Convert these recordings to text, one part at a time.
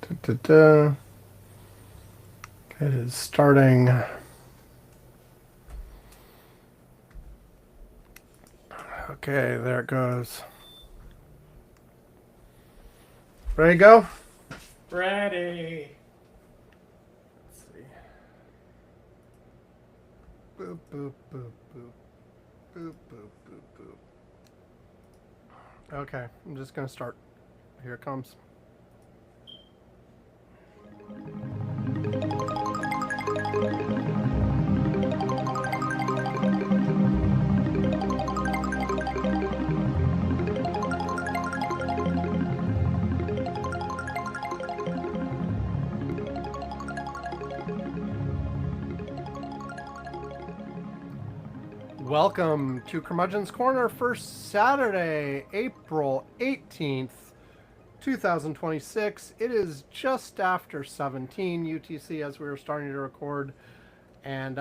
Da-da-da. It is starting. Okay, there it goes. Ready to go? Ready. Let's see. Boop, boop, boop, boop. Boop, boop, boop, boop. Okay, I'm just going to start. Here it comes. Welcome to Curmudgeon's Corner for Saturday, April 18th, 2026. It is just after 17 UTC as we were starting to record. And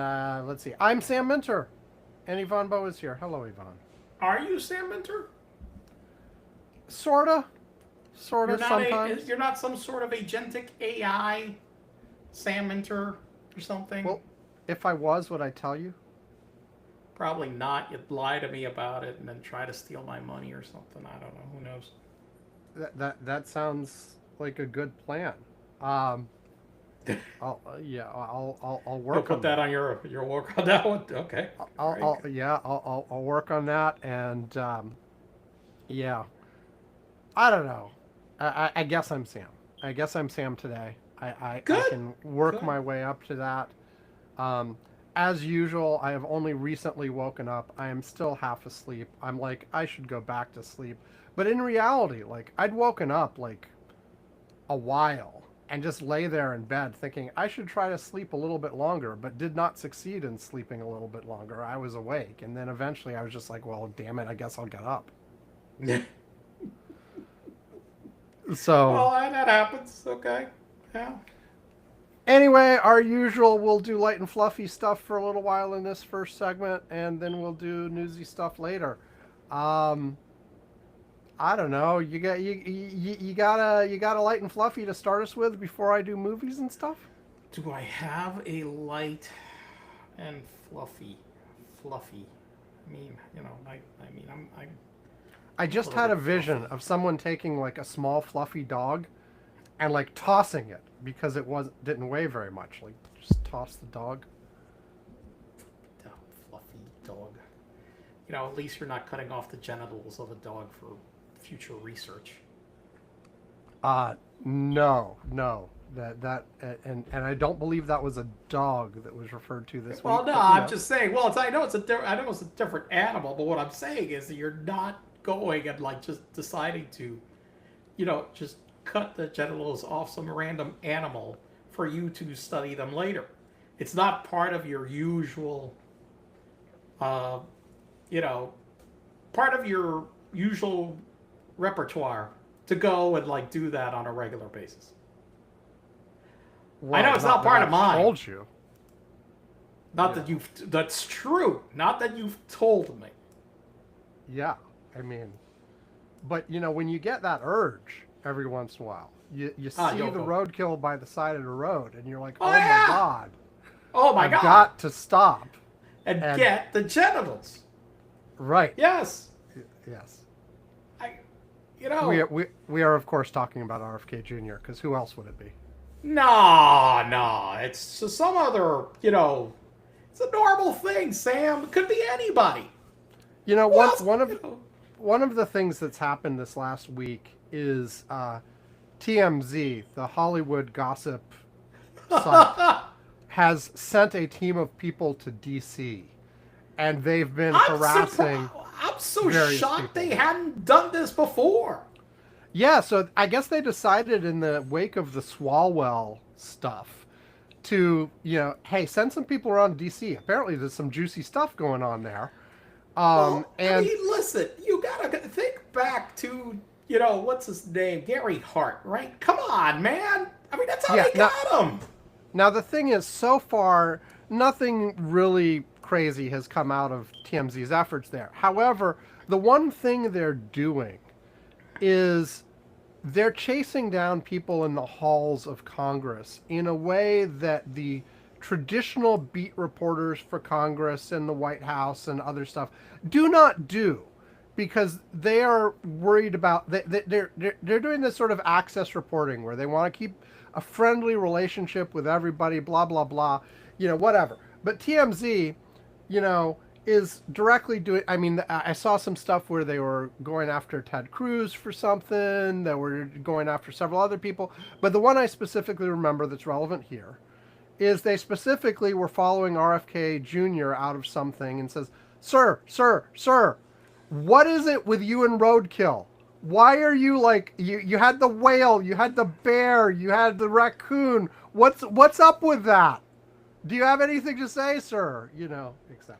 let's see. I'm Sam Minter, and Yvonne Bowe is here. Hello, Yvonne. Are you Sam Minter? Sorta. You're not Sometimes. you're not some sort of agentic AI Sam Minter or something? Well, if I was, would I tell you? Probably not. You'd lie to me about it and then try to steal my money or something. I don't know. Who knows? That sounds like a good plan. I'll work You'll put on that on your work on that one. Okay. I'll work on that, and yeah, I don't know. I guess I'm Sam. I guess I'm Sam today. I Good. can work Good. my way up to that. As usual, I have only recently woken up. I am still half asleep. I'm like, I should go back to sleep. But in reality, like, I'd woken up like a while and just lay there in bed thinking I should try to sleep a little bit longer, but did not succeed in sleeping a little bit longer. I was awake. And then eventually I was just like, well, damn it, I guess I'll get up. Yeah. So, Well, that happens. Okay. Yeah. anyway, our usual, we'll do light and fluffy stuff for a little while in this first segment, and then we'll do newsy stuff later. Um, I don't know. You got a light and fluffy to start us with before I do movies and stuff. Do I have a light and fluffy? Fluffy. I mean, I'm I a just little had a bit vision fluffy. of someone taking like a small fluffy dog and like tossing it because it was didn't weigh very much. Like just toss the dog. The fluffy dog. At least you're not cutting off the genitals of a dog for future research. Uh no. And I don't believe that was a dog that was referred to this week. Well, no, But, I'm just saying. Well, I know I know it's a different animal, but what I'm saying is that you're not going and like just deciding to, just cut the genitals off some random animal for you to study them later. It's not part of your usual, uh, you know, part of your usual repertoire to go and like do that on a regular basis. I well, know it's not that part I of mine. told you. Not Yeah. that you've. That's true. Not that you've told me. Yeah. I mean, but when you get that urge every once in a while, you Ah, see the Yoko. roadkill by the side of the road, and you're like, Oh oh my yeah. god, Oh my I've god. got to stop. And And get the genitals. right, Yes. yes, I. we are of course talking about RFK Jr. because who else would it be? No, no. It's just some other. It's a normal thing, Sam. It could be anybody. You know, Who one else? one of one of the things that's happened this last week is TMZ, the Hollywood gossip site, has sent a team of people to DC, and they've been I'm surprised. harassing I'm so various shocked people. they hadn't done this before. Yeah, so I guess they decided in the wake of the Swalwell stuff to, hey, send some people around DC. Apparently there's some juicy stuff going on there. Well, I And mean, listen, you gotta think back to, what's his name? Gary Hart, right? Come on, man. I mean, that's how yeah, they got him. now the thing is, so far, nothing really crazy has come out of TMZ's efforts there. However, the one thing they're doing is they're chasing down people in the halls of Congress in a way that the traditional beat reporters for Congress and the White House and other stuff do not do, because they are worried about they're doing this sort of access reporting where they want to keep a friendly relationship with everybody, blah blah blah, whatever. But TMZ, you know, is directly doing. I mean, I saw some stuff where they were going after Ted Cruz for something. That were going after several other people. But the one I specifically remember that's relevant here is they specifically were following RFK Jr. out of something and says, "Sir, sir, sir, what is it with you and roadkill? Why are you like you had the whale, you had the bear, you had the raccoon. What's up with that? Do you have anything to say, sir?" Etc.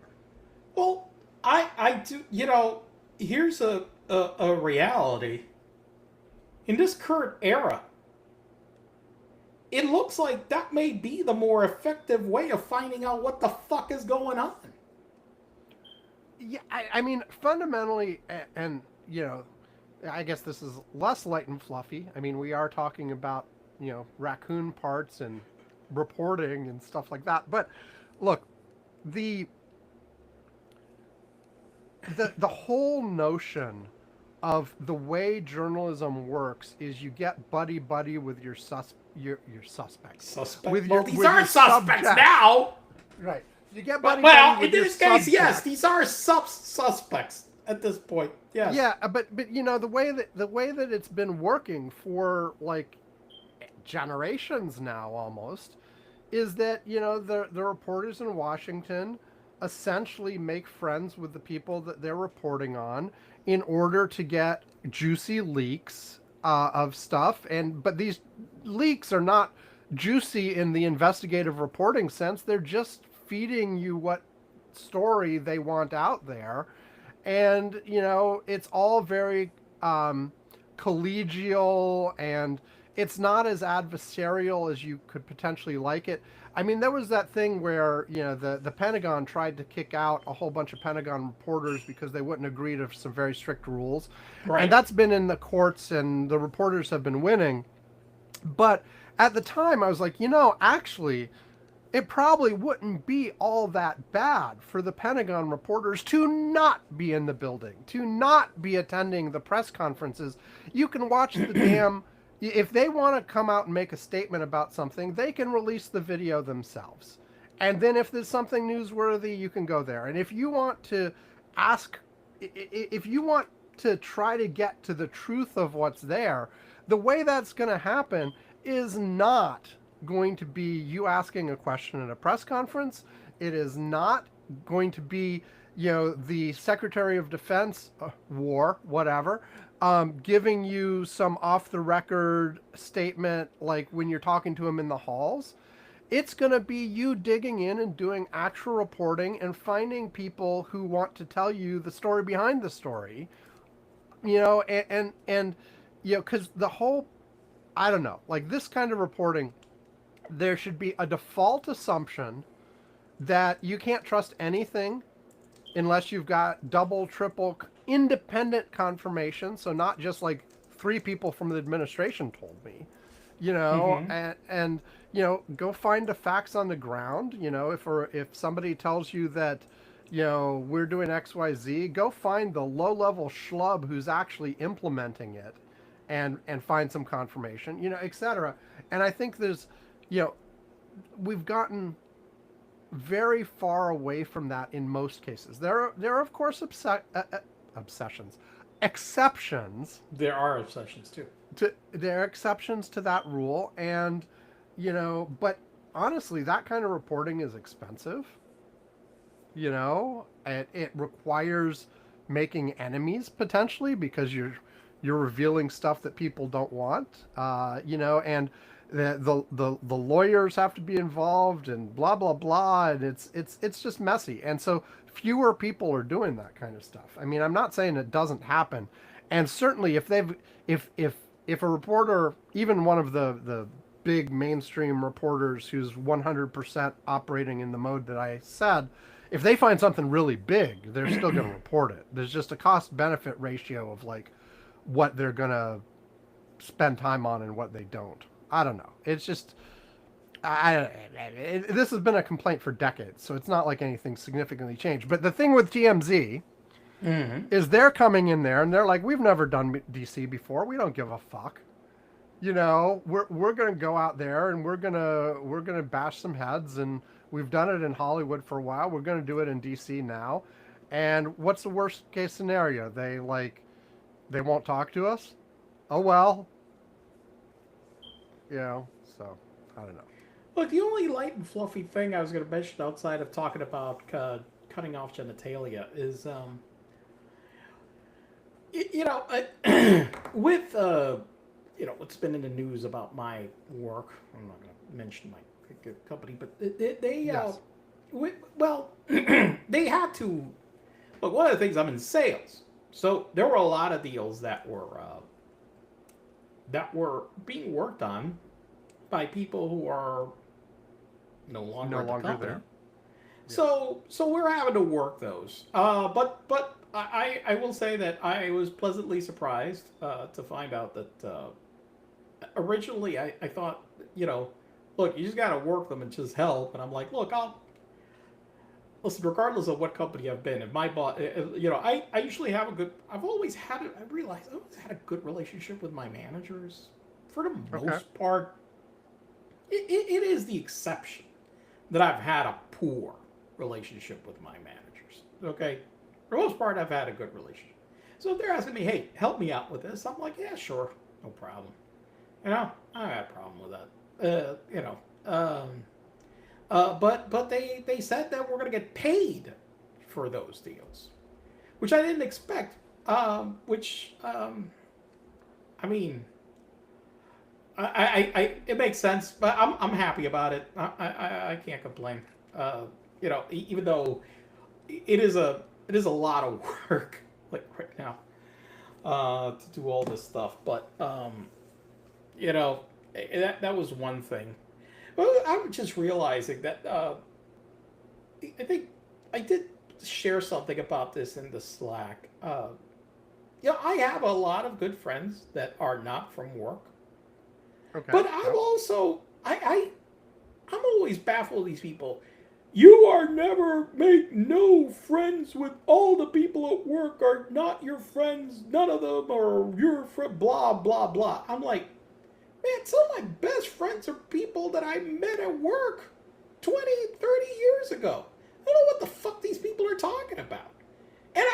Well, I do. Here's a reality. In this current era, it looks like that may be the more effective way of finding out what the fuck is going on. Yeah, I mean, fundamentally, and I guess this is less light and fluffy. I mean, we are talking about raccoon parts and reporting and stuff like that. But look, the whole notion of the way journalism works is you get buddy buddy with your suspects. These are suspects now. Right. You get buddy well, buddy with in your this case, subject. yes, these are suspects at this point. Yes. Yeah, but the way that it's been working for like generations now almost is that the reporters in Washington essentially make friends with the people that they're reporting on in order to get juicy leaks of stuff. But these leaks are not juicy in the investigative reporting sense. They're just feeding you what story they want out there. And, it's all very collegial, and it's not as adversarial as you could potentially like it. I mean, there was that thing where, the Pentagon tried to kick out a whole bunch of Pentagon reporters because they wouldn't agree to some very strict rules. Right. And that's been in the courts, and the reporters have been winning. But at the time, I was like, actually, it probably wouldn't be all that bad for the Pentagon reporters to not be in the building, to not be attending the press conferences. You can watch the damn... If they want to come out and make a statement about something, they can release the video themselves. And then if there's something newsworthy, you can go there. And if you want to try to get to the truth of what's there, the way that's going to happen is not going to be you asking a question at a press conference. It is not going to be, the Secretary of Defense, war, whatever, giving you some off-the-record statement like when you're talking to him in the halls. It's going to be you digging in and doing actual reporting and finding people who want to tell you the story behind the story, and because the whole, I don't know, like this kind of reporting, there should be a default assumption that you can't trust anything unless you've got double, triple independent confirmation. So not just like 3 people from the administration told me, and go find the facts on the ground. If somebody tells you that, we're doing XYZ, go find the low-level schlub who's actually implementing it and find some confirmation, etc. And I think there's, we've gotten very far away from that in most cases. There are of course exceptions. There are exceptions too. There are exceptions to that rule, and but honestly, that kind of reporting is expensive. It requires making enemies potentially because you're revealing stuff that people don't want. And the lawyers have to be involved and blah blah blah, and it's just messy. And so fewer people are doing that kind of stuff. I mean, I'm not saying it doesn't happen, and certainly if a reporter, even one of the big mainstream reporters who's 100% operating in the mode that I said, if they find something really big, they're still going to report it. There's just a cost benefit ratio of like what they're going to spend time on and what they don't. I don't know. It's just this has been a complaint for decades, so it's not like anything significantly changed. But the thing with TMZ Mm-hmm. is they're coming in there and they're like, we've never done DC before. We don't give a fuck. You know, we're gonna go out there and we're gonna bash some heads, and we've done it in Hollywood for a while. We're gonna do it in DC now. And what's the worst case scenario? They won't talk to us. Oh well, you know. So I don't know. Look, the only light and fluffy thing I was going to mention outside of talking about cutting off genitalia is, you know, with what's been in the news about my work. I'm not going to mention my company, but they Yes. well, they had to. Look, one of the things, I'm in sales, so there were a lot of deals that were being worked on by people who are no longer No at the longer company. there. So we're having to work those. But I will say that I was pleasantly surprised to find out that originally I thought, look, you just got to work them and just help. And I'm like, look, I'll listen, regardless of what company I've been. If my boss, I usually have a good. I've always had it. I realized I always had a good relationship with my managers. For the Okay. most part, it is the exception that I've had a poor relationship with my managers. Okay, for the most part, I've had a good relationship. So if they're asking me, "Hey, help me out with this," I'm like, "Yeah, sure, no problem." I don't have a problem with that. But they said that we're gonna get paid for those deals, which I didn't expect. I mean, it makes sense, but I'm happy about it. I can't complain. Even though it is a lot of work like right now to do all this stuff, but that was one thing. Well, I'm just realizing that I think I did share something about this in the Slack. I have a lot of good friends that are not from work. Okay. But I'm Yep. also I'm always baffled with these people. You are never make no friends with all the people at work are not your friends. None of them are your friend. Blah blah blah. I'm like, man, some of my best friends are people that I met at work 20, 30 years ago. I don't know what the fuck these people are talking about. And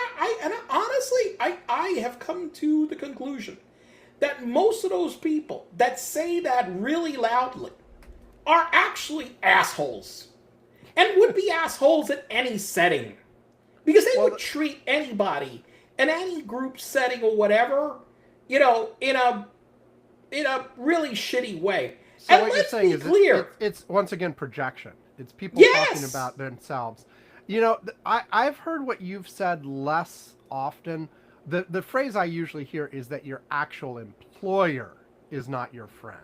I have come to the conclusion that most of those people that say that really loudly are actually assholes and would be assholes in any setting because they would treat anybody in any group setting or whatever, in a really shitty way. So And what you're let's saying be is clear. it's once again projection. It's people talking Yes. about themselves. I've heard what you've said less often. The phrase I usually hear is that your actual employer is not your friend.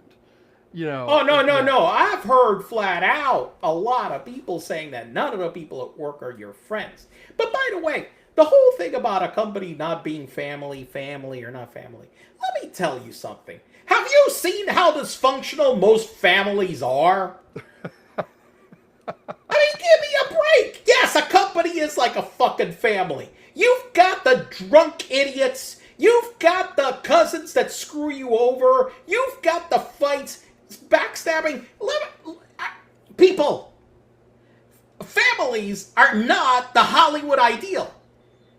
Oh, no, no, Yeah. no. I've heard flat out a lot of people saying that none of the people at work are your friends. But by the way, the whole thing about a company not being family or not family, let me tell you something. Have you seen how dysfunctional most families are? I mean, give me a break. Yes, a company is like a fucking family. You've got the drunk idiots. You've got the cousins that screw you over. You've got the fights, backstabbing. People, families are not the Hollywood ideal.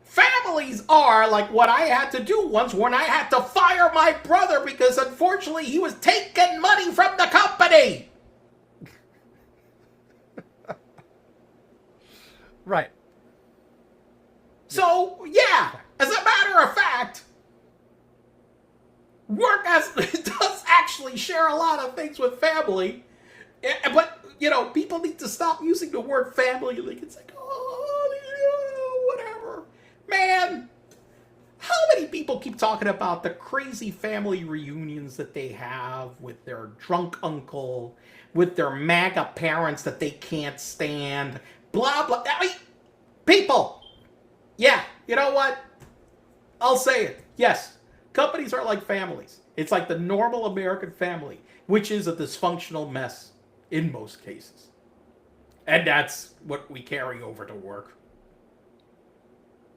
Families are like what I had to do once when I had to fire my brother because unfortunately he was taking money from the company. Right. So, yeah, as a matter of fact, work does actually share a lot of things with family. But, people need to stop using the word family. Like, it's like, whatever. Man, how many people keep talking about the crazy family reunions that they have with their drunk uncle, with their MAGA parents that they can't stand, blah, blah. I mean, people, yeah, you know what? I'll say it. Yes, companies are like families. It's like the normal American family, which is a dysfunctional mess in most cases. And that's what we carry over to work.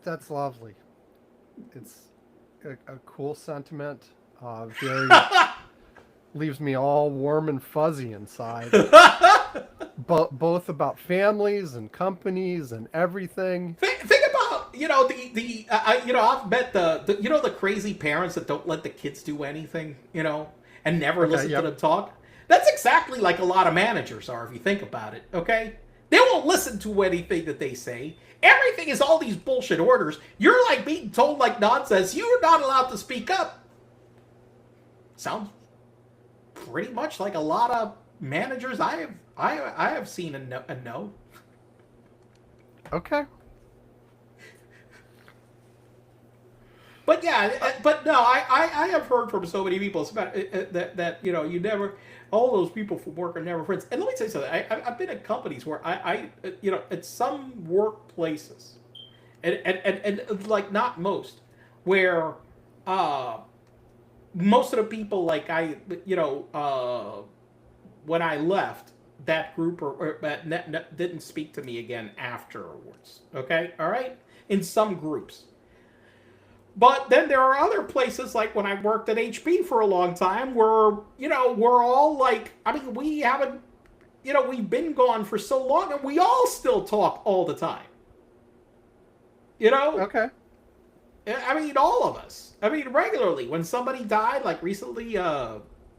That's lovely. It's a cool sentiment. Very leaves me all warm and fuzzy inside. Both about families and companies and everything. Think about I've met the the crazy parents that don't let the kids do anything, and never Okay, listen to yep. them talk. That's exactly like a lot of managers are, if you think about it. Okay, they won't listen to anything that they say. Everything is all these bullshit orders. You're like being told like nonsense. You're not allowed to speak up. Sounds pretty much like a lot of managers I have seen a no. Okay. But yeah, but no, I have heard from so many people about that you never, all those people from work are never friends. And let me tell you something. I've been at companies where at some workplaces, and like not most, where uh most of the people like when I left that group didn't speak to me again afterwards. Okay, all right, in some groups. But then there are other places, like when I worked at HP for a long time, where, we're all like, I mean, we haven't, we've been gone for so long and we all still talk all the time. You know? Okay. I mean, all of us. I mean, regularly. When somebody died, like recently,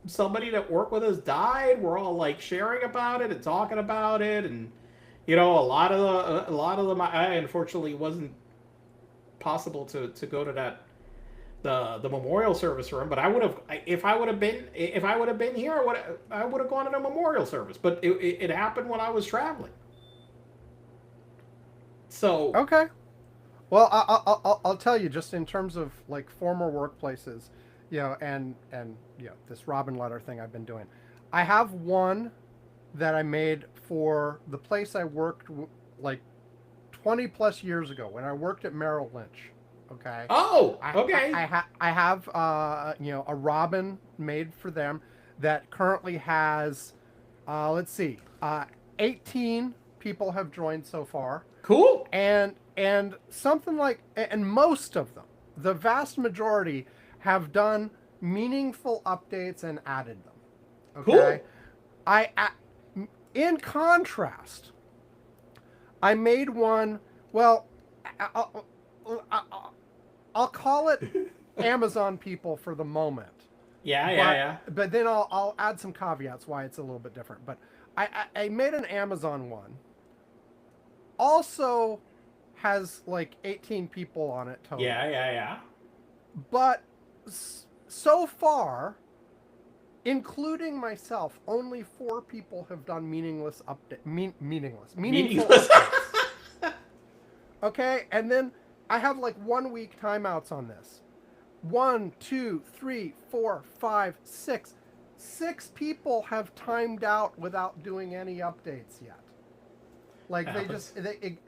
somebody that worked with us died, we're all like sharing about it and talking about it. And, a lot of them, I unfortunately wasn't possible to go to that the memorial service room, but I would have, if I would have been here, I would have gone to the memorial service. But it happened when I was traveling. So Okay. Well, I'll tell you, just in terms of like former workplaces, and this Robin letter thing I've been doing. I have one that I made for the place I worked like 20 plus years ago when I worked at Merrill Lynch. Okay. oh, I okay, I have a Robin made for them that currently has let's see 18 people have joined so far, cool, and something like, and most of them, the vast majority, have done meaningful updates and added them. Okay. cool. I in contrast, I made one. Well, I'll, I'll call it Amazon people for the moment. Yeah, But yeah, yeah. but then I'll add some caveats why it's a little bit different. But I made an Amazon one. Also has like 18 people on it total. Yeah, yeah, yeah. But so far, including myself, only 4 people have done meaningless update. Meaningful Meaningless. updates. Okay, and then I have like 1 week timeouts on this. 1, 2, 3, 4, 5, 6. 6 people have timed out without doing any updates yet. Like they Happens. just they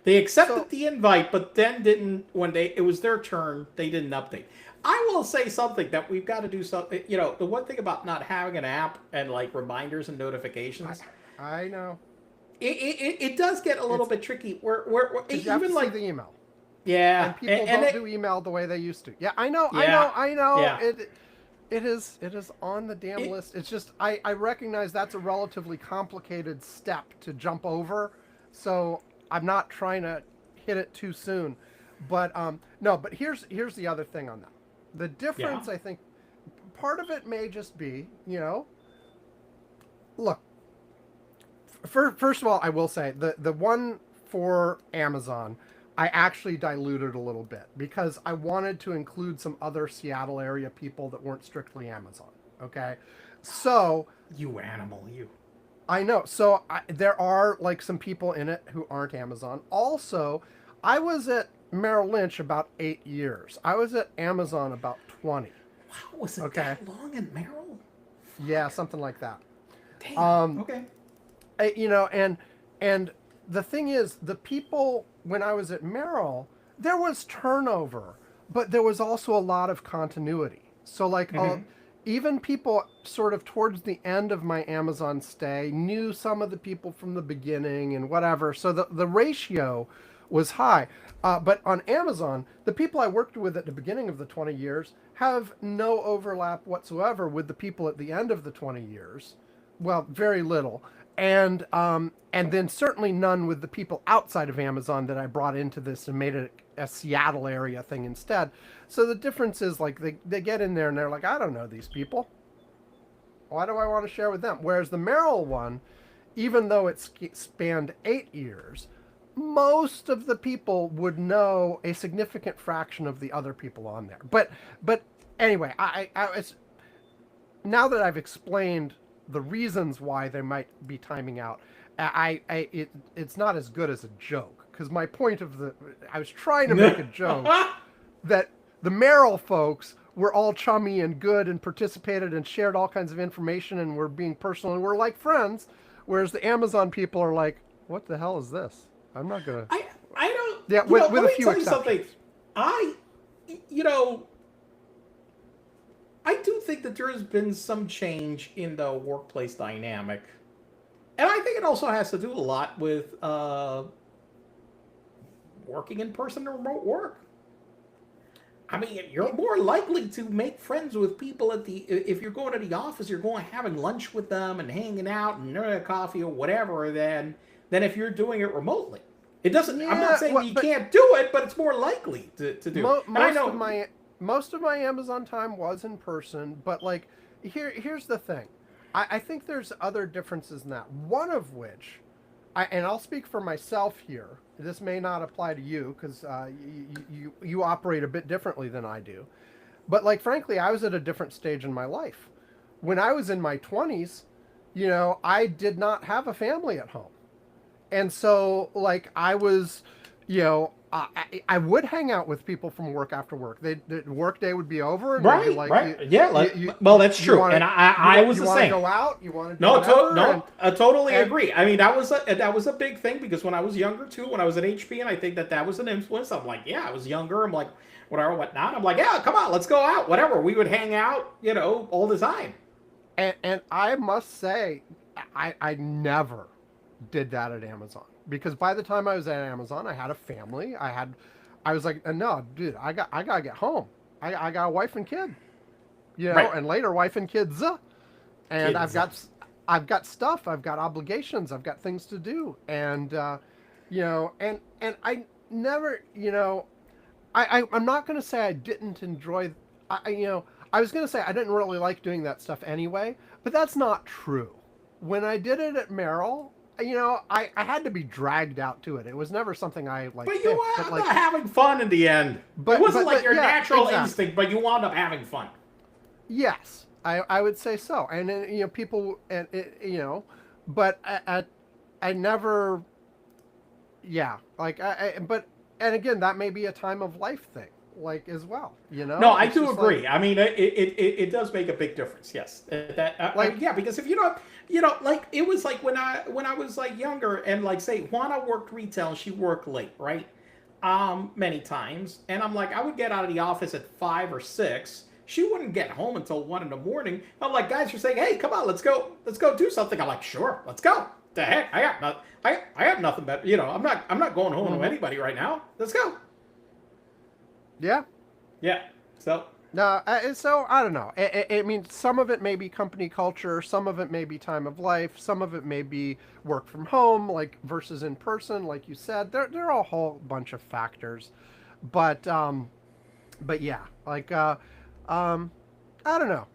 They accepted so the invite, but then didn't, when it was their turn, they didn't update. I will say something that we've got to do something. The one thing about not having an app and like reminders and I notifications, I know, it does get a little it's bit tricky. Where because you have to even see like, the email, yeah, and people and don't do email the way they used to. Yeah, I know, yeah, I know. yeah. It is on the damn It, list. It's just I recognize that's a relatively complicated step to jump over, so I'm not trying to hit it too soon. But no, but here's the other thing on that. The yeah, difference, I think, part of it may just be, look, first of all, I will say the one for Amazon, I actually diluted a little bit because I wanted to include some other Seattle area people that weren't strictly Amazon. Okay, so you animal, you. I know. So there are like some people in it who aren't Amazon. Also, I was at Merrill Lynch about 8 years. I was at Amazon about 20. Wow, was it Okay, that long in Merrill? yeah, something like that. Damn. Um, Okay. and the thing is, the people when I was at Merrill, there was turnover, but there was also a lot of continuity. So like even people sort of towards the end of my Amazon stay knew some of the people from the beginning and whatever. So the ratio was high. But on Amazon, the people I worked with at the beginning of the 20 years have no overlap whatsoever with the people at the end of the 20 years. Well, very little. And then certainly none with the people outside of Amazon that I brought into this and made it a Seattle area thing instead. So the difference is like they get in there and they're like, I don't know these people. Why do I want to share with them? Whereas the Merrill one, even though it spanned 8 years, most of the people would know a significant fraction of the other people on there. But anyway, it's, now that I've explained the reasons why they might be timing out, it's not as good as a joke, because my point of I was trying to make a joke that the Merrill folks were all chummy and good and participated and shared all kinds of information and were being personal and were like friends, whereas the Amazon people are like, what the hell is this? I'm not gonna. I don't. Yeah, with a few exceptions. Something. You know, I do think that there has been some change in the workplace dynamic, and I think it also has to do a lot with working in person and remote work. I mean, you're more likely to make friends with people if you're going to the office, you're going having lunch with them and hanging out and coffee or whatever than if you're doing it remotely. It doesn't. Yeah, I'm not saying you can't do it, but it's more likely to do. Most of my Amazon time was in person, but like here's the thing. I think there's other differences in that. One of which, and I'll speak for myself here. This may not apply to you because you operate a bit differently than I do. But like frankly, I was at a different stage in my life. When I was in my 20s, I did not have a family at home. And so, like, I was, I would hang out with people from work after work. The work day would be over. And right, like, right. Well, that's true. And I was the same. You want to go out? You want to do I totally agree. I mean, that was a big thing because when I was younger, too, when I was at HP, and I think that was an influence. I'm like, yeah, I was younger. I'm like, whatever, whatnot. I'm like, yeah, come on, let's go out, whatever. We would hang out, all the time. And I must say, I never did that at Amazon, because by the time I was at Amazon, I had a family. I was like, no, dude, I gotta get home. I got a wife and kid, right. And later wife and kids, and kids. I've got stuff, I've got obligations, I've got things to do, and and I never, I'm not gonna say I didn't enjoy, I was gonna say I didn't really like doing that stuff anyway, but that's not true. When I did it at Merrill, I had to be dragged out to it. It was never something I like. But you wound up having fun in the end. It wasn't like your natural instinct, but you wound up having fun. Yes, I would say so. And then, people, and but I never. Yeah, like but and again, that may be a time of life thing, like as well. No, I do agree. Like, I mean, it does make a big difference. Yes, because if you don't. Like it was like when I was like younger and like say Juana worked retail and she worked late, right? Many times. And I'm like, I would get out of the office at 5 or 6. She wouldn't get home until 1 in the morning. I'm like, guys are saying, hey, come on, let's go do something. I'm like, sure, let's go. The heck, I have nothing better. I'm not going home to anybody right now. Let's go. Yeah. Yeah. So. No, so I don't know. I mean, some of it may be company culture, some of it may be time of life, some of it may be work from home, like versus in person, like you said. There are a whole bunch of factors, but yeah, like I don't know.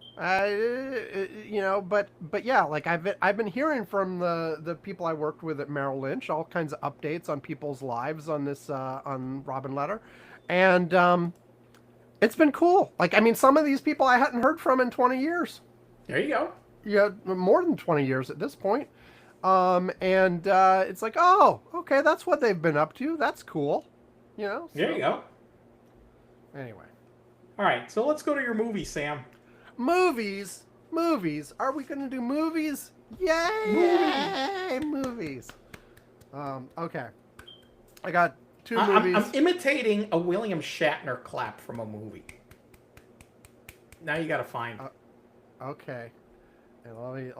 But yeah, like I've been hearing from the people I worked with at Merrill Lynch, all kinds of updates on people's lives on this on Robin Letter, and it's been cool. Like, I mean, some of these people I hadn't heard from in 20 years. There you go. Yeah, more than 20 years at this point. And it's like, oh, okay, that's what they've been up to. That's cool. So. There you go. Anyway. All right, so let's go to your movies, Sam. Movies. Are we going to do movies? Yay! Movies. Okay. I got Two I'm movies. imitating a William Shatner clap from a movie. Now you got to find it. Uh, okay. And let me.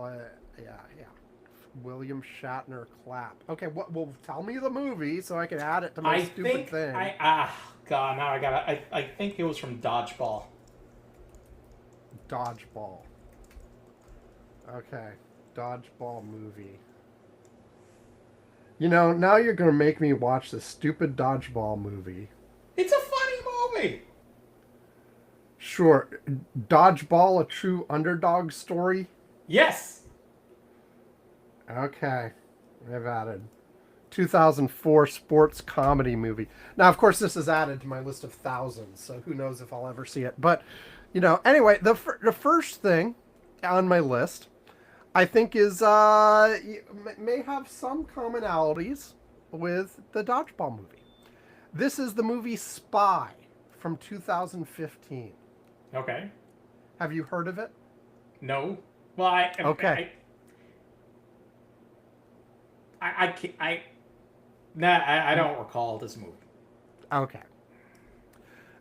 Yeah, yeah. William Shatner clap. Okay, what? Well, tell me the movie so I can add it to my I stupid think thing. God, now I gotta. I think it was from Dodgeball. Dodgeball. Okay, Dodgeball movie. You know, now you're gonna make me watch this stupid Dodgeball movie. It's a funny movie. Sure, Dodgeball, a true underdog story. Yes. Okay, I've added 2004 sports comedy movie. Now, of course, this is added to my list of thousands, so who knows if I'll ever see it. But, anyway, the first thing on my list, I think, is may have some commonalities with the Dodgeball movie. This is the movie Spy from 2015. Okay. Have you heard of it? No. Well, Okay. I can't. Nah, I don't recall this movie. Okay.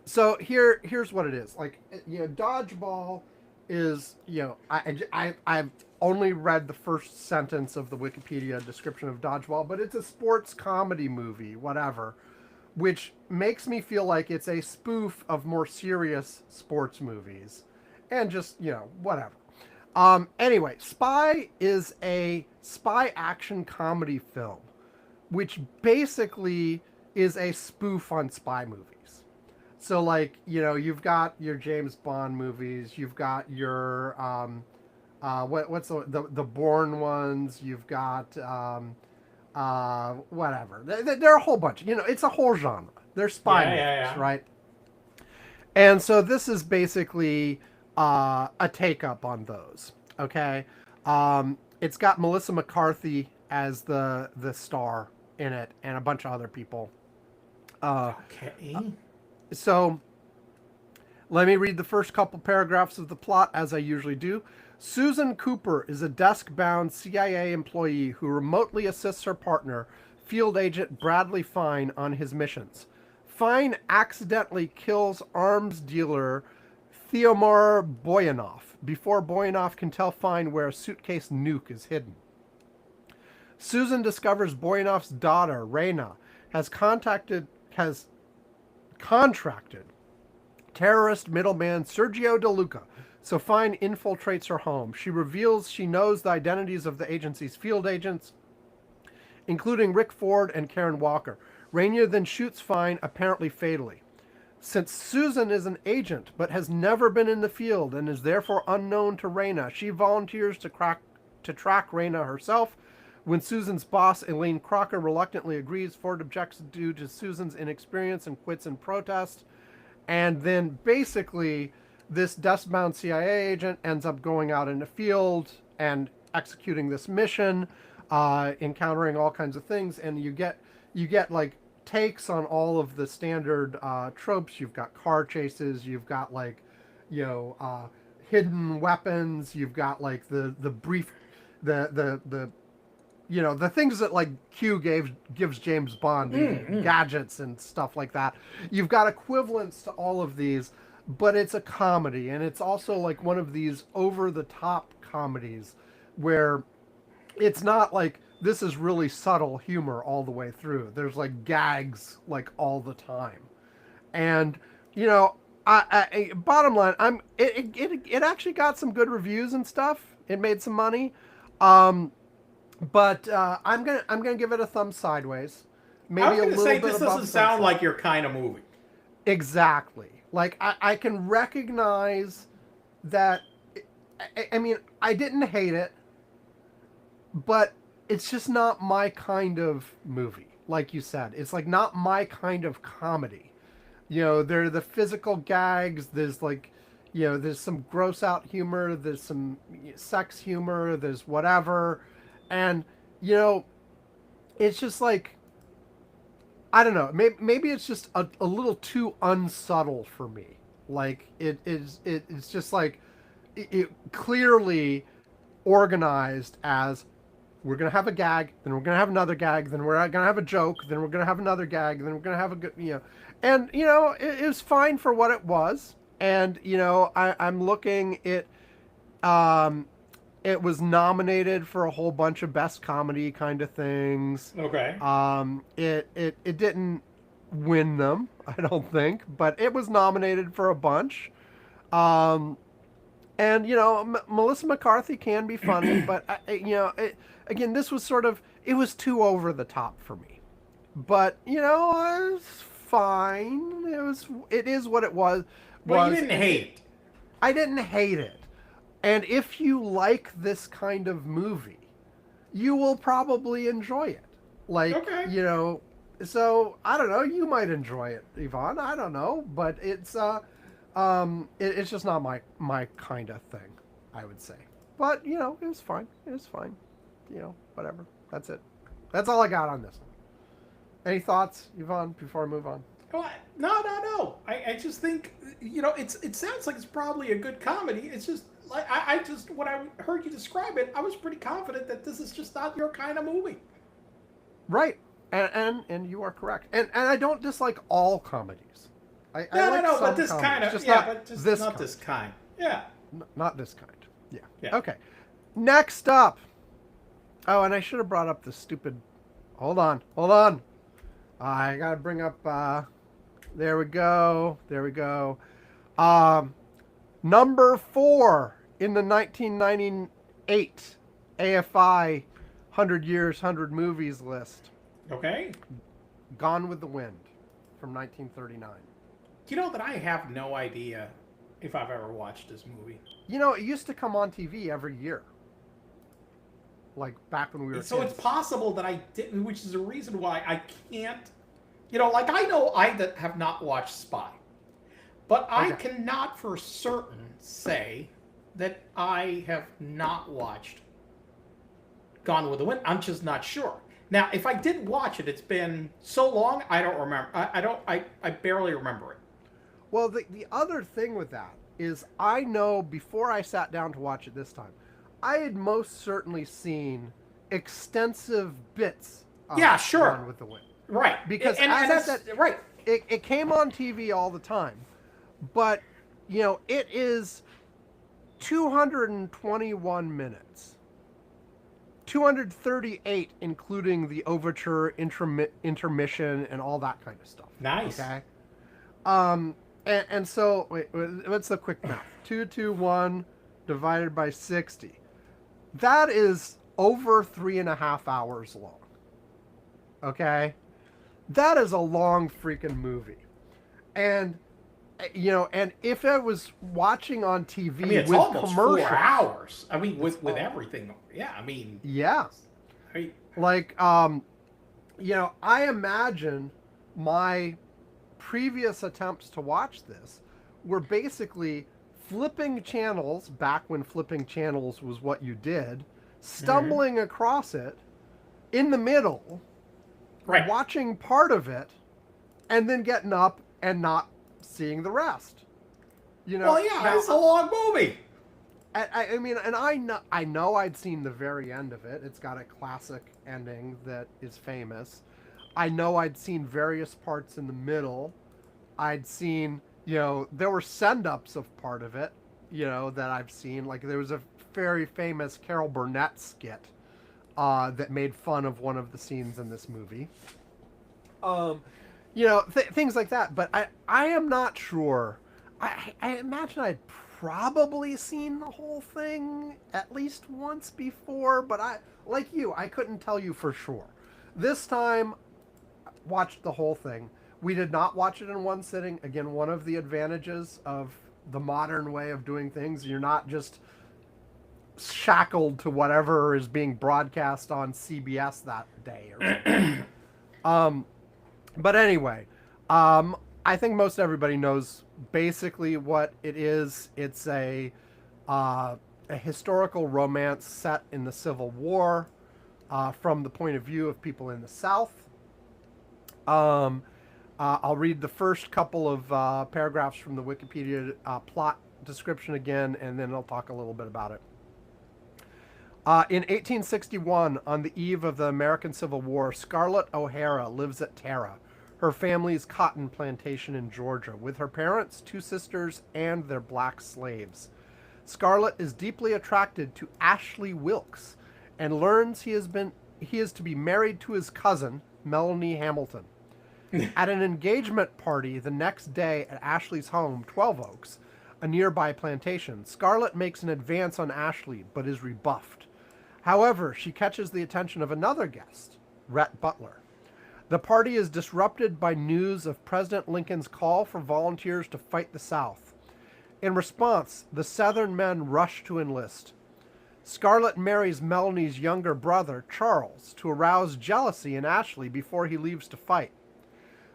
So here's what it is. Like, Dodgeball is, I've only read the first sentence of the Wikipedia description of Dodgeball, but it's a sports comedy movie, whatever, which makes me feel like it's a spoof of more serious sports movies, and just whatever. Anyway, Spy is a spy action comedy film, which basically is a spoof on spy movies. So, like, you've got your James Bond movies, you've got your what's the Bourne ones, you've got whatever. There are a whole bunch. It's a whole genre. They're spy Yeah, movies, yeah, yeah. right? And so this is basically a take up on those. Okay, it's got Melissa McCarthy as the star in it, and a bunch of other people. Okay. So let me read the first couple paragraphs of the plot as I usually do. Susan Cooper is a desk-bound CIA employee who remotely assists her partner, field agent Bradley Fine, on his missions. Fine accidentally kills arms dealer Theomar Boyanov before Boyanov can tell Fine where a suitcase nuke is hidden. Susan discovers Boyanov's daughter, Reina, has contracted terrorist middleman Sergio De Luca, so Fine infiltrates her home. She reveals she knows the identities of the agency's field agents, including Rick Ford and Karen Walker. Rainier then shoots Fine, apparently fatally. Since Susan is an agent but has never been in the field and is therefore unknown to Raina, she volunteers to track Raina herself. When Susan's boss, Elaine Crocker, reluctantly agrees, Ford objects due to Susan's inexperience and quits in protest. And then basically, this desk-bound CIA agent ends up going out in the field and executing this mission, encountering all kinds of things, and you get like takes on all of the standard tropes. You've got car chases, you've got like hidden weapons, you've got like the brief the things that like gives James Bond, gadgets and stuff like that. You've got equivalents to all of these, but it's a comedy, and it's also like one of these over the top comedies where it's not like this is really subtle humor all the way through. There's like gags like all the time, and bottom line, it actually got some good reviews and stuff. It made some money. But I'm gonna give it a thumb sideways, I maybe was a gonna little say bit this above doesn't sound sunset. like your kind of movie. Exactly. Like I can recognize that. I mean, I didn't hate it, but it's just not my kind of movie. Like you said, it's like not my kind of comedy. There are the physical gags. There's like, there's some gross out humor. There's some sex humor. There's whatever, and you know, it's just like I don't know. Maybe it's just a little too unsubtle for me. Like it's just like it clearly organized as We're gonna have a gag, then we're gonna have another gag, then we're gonna have a joke, then we're gonna have another gag, then we're gonna have a good, and it was fine for what it was. And I'm looking it. Um, it was nominated for a whole bunch of best comedy kind of things. Okay. It didn't win them, I don't think, but it was nominated for a bunch. Um, and Melissa McCarthy can be funny, but again, this was sort of it was too over the top for me. But it was fine. It is what it was. Well, you didn't hate. I didn't hate it. And if you like this kind of movie, you will probably enjoy it. Like, Okay. So I don't know, you might enjoy it, Yvonne. I don't know, but it's just not my kind of thing, I would say. But, it was fine. It was fine. Whatever. That's it. That's all I got on this one. Any thoughts, Yvonne, before I move on? No. I just think it sounds like it's probably a good comedy. It's just like I just when I heard you describe it, I was pretty confident that this is just not your kind of movie. Right. And you are correct. And I don't dislike all comedies. I like No, some but this comedies, kind of just yeah, not but just this not kind. this kind. Yeah. Not this kind. Yeah. Yeah. Okay. Next up. Oh, and I should have brought up the stupid. Hold on. I gotta bring up. There we go. Number 4 in the 1998 AFI 100 Years, 100 Movies list. Okay. Gone with the Wind from 1939. You know that I have no idea if I've ever watched this movie. It used to come on TV every year. Like back when we were So kids. it's possible that I didn't, which is a reason why I can't. Like I know I that have not watched Spy, but I Okay. cannot for certain say that I have not watched Gone with the Wind. I'm just not sure. Now, if I did watch it, it's been so long I don't remember. I barely remember it. Well, the other thing with that is I know before I sat down to watch it this time, I had most certainly seen extensive bits of Yeah, sure. Gone with the Wind. Right. Because and as I that's said, right. It came on TV all the time, but it is 221 minutes, 238 including the overture, intermission, and all that kind of stuff. Nice. Okay. And so wait, what's the quick math? 221 divided by 60. That is over 3.5 hours long. Okay. That is a long freaking movie. And and if I was watching on TV I mean, it's with almost commercials, 4 hours. I mean, with everything. Yeah, I mean, yeah, I, like I imagine my previous attempts to watch this were basically flipping channels back when flipping channels was what you did, stumbling across it in the middle, right. watching part of it, and then getting up and not seeing the rest. Well, yeah, now, it's a long movie. I mean, and I know I'd seen the very end of it. It's got a classic ending that is famous. I know I'd seen various parts in the middle. I'd seen, there were send-ups of part of it, that I've seen. Like there was a very famous Carol Burnett skit that made fun of one of the scenes in this movie. Things like that. But I am not sure. I imagine I'd probably seen the whole thing at least once before, but like you, I couldn't tell you for sure. This time, watched the whole thing. We did not watch it in one sitting. Again, one of the advantages of the modern way of doing things, you're not just shackled to whatever is being broadcast on CBS that day or something. But anyway, I think most everybody knows basically what it is. It's a historical romance set in the Civil War from the point of view of people in the South. I'll read the first couple of paragraphs from the Wikipedia plot description again, and then I'll talk a little bit about it. In 1861, on the eve of the American Civil War, Scarlett O'Hara lives at Tara, her family's cotton plantation in Georgia, with her parents, two sisters, and their black slaves. Scarlett is deeply attracted to Ashley Wilkes and learns he is to be married to his cousin, Melanie Hamilton. At an engagement party the next day at Ashley's home, 12 Oaks, a nearby plantation, Scarlett makes an advance on Ashley but is rebuffed. However, she catches the attention of another guest, Rhett Butler. The party is disrupted by news of President Lincoln's call for volunteers to fight the South. In response, the Southern men rush to enlist. Scarlett marries Melanie's younger brother, Charles, to arouse jealousy in Ashley before he leaves to fight.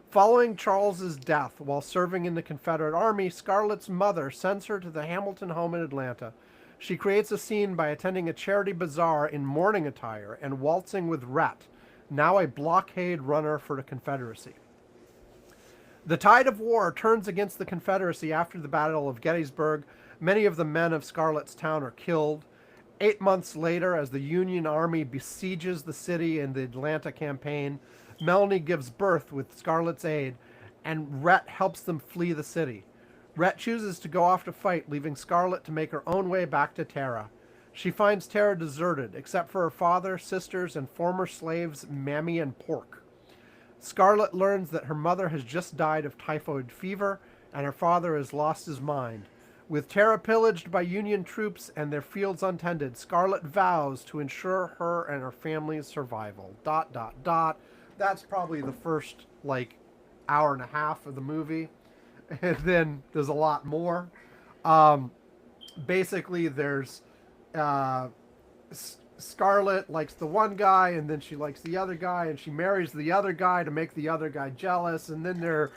Following Charles's death while serving in the Confederate Army, Scarlett's mother sends her to the Hamilton home in Atlanta. She creates a scene by attending a charity bazaar in mourning attire and waltzing with Rhett, now a blockade runner for the Confederacy. The tide of war turns against the Confederacy after the Battle of Gettysburg. Many of the men of Scarlett's town are killed. 8 months later, as the Union Army besieges the city in the Atlanta campaign, Melanie gives birth with Scarlett's aid, and Rhett helps them flee the city. Rhett chooses to go off to fight, leaving Scarlett to make her own way back to Tara. She finds Tara deserted, except for her father, sisters, and former slaves Mammy and Pork. Scarlett learns that her mother has just died of typhoid fever, and her father has lost his mind. With Tara pillaged by Union troops and their fields untended, Scarlett vows to ensure her and her family's survival. ... That's probably the first, hour and a half of the movie. And then there's a lot more. Basically, there's Scarlett likes the one guy, and then she likes the other guy, and she marries the other guy to make the other guy jealous, and then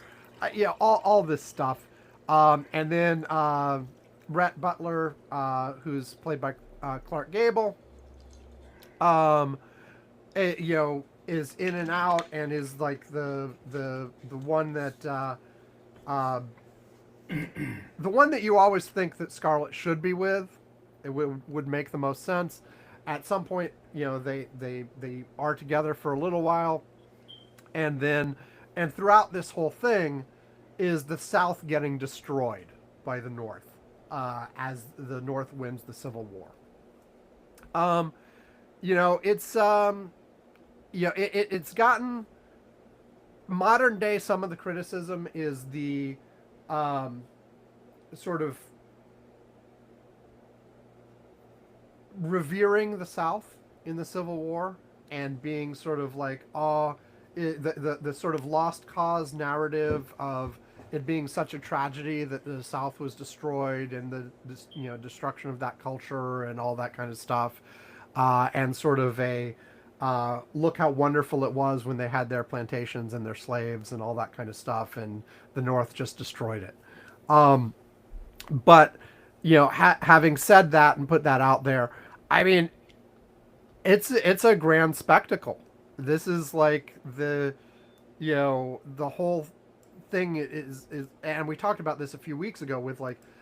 all this stuff. And then Rhett Butler, who's played by Clark Gable, is in and out, and is like the one that the one that you always think that Scarlett should be with. It would make the most sense. At some point, they are together for a little while, and throughout this whole thing is the South getting destroyed by the North as the North wins the Civil War. It's gotten modern day. Some of the criticism is the sort of revering the South in the Civil War and being sort of like, the sort of lost cause narrative of it being such a tragedy that the South was destroyed, and the destruction of that culture and all that kind of stuff, and sort of a look how wonderful it was when they had their plantations and their slaves and all that kind of stuff, and the North just destroyed it. But having said that and put that out there, I mean, it's a grand spectacle. This is like the whole thing is, and we talked about this a few weeks ago with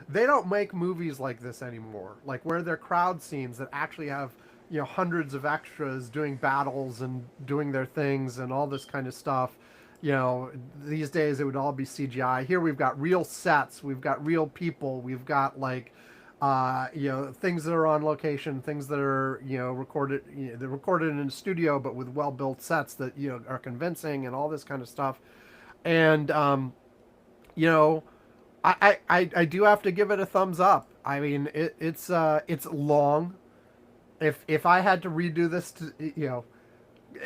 they don't make movies like this anymore, where they're crowd scenes that actually have hundreds of extras doing battles and doing their things and all this kind of stuff. These days it would all be CGI. Here we've got real sets, we've got real people, we've got things that are on location, things that are recorded. They're recorded in a studio, but with well-built sets that are convincing and all this kind of stuff. And I do have to give it a thumbs up. I mean, it's long. If I had to redo this,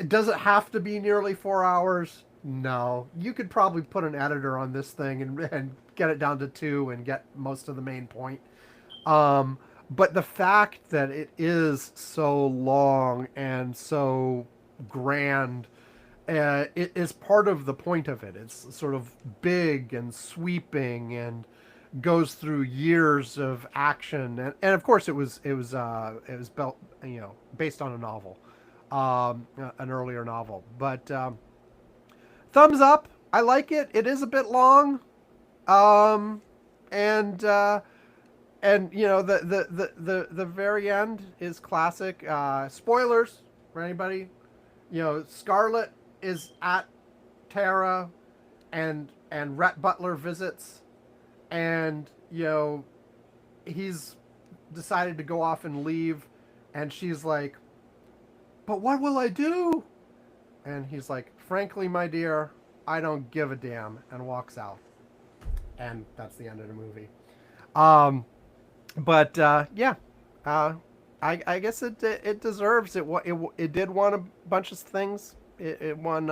does it have to be nearly 4 hours? No. You could probably put an editor on this thing and get it down to 2 and get most of the main point. But the fact that it is so long and so grand, it is part of the point of it. It's sort of big and sweeping and goes through years of action, and of course it was built, based on a novel, an earlier novel. But thumbs up. I like it. It is a bit long, and and you know the very end is classic. Spoilers for anybody. You know, Scarlet is at Tara, and Rhett Butler visits, and you know he's decided to go off and leave, and she's like, "But what will I do?" And he's like, "Frankly, my dear, I don't give a damn," and walks out. And that's the end of the movie. Um, but yeah, uh, I guess it deserves it. It did won a bunch of things. It won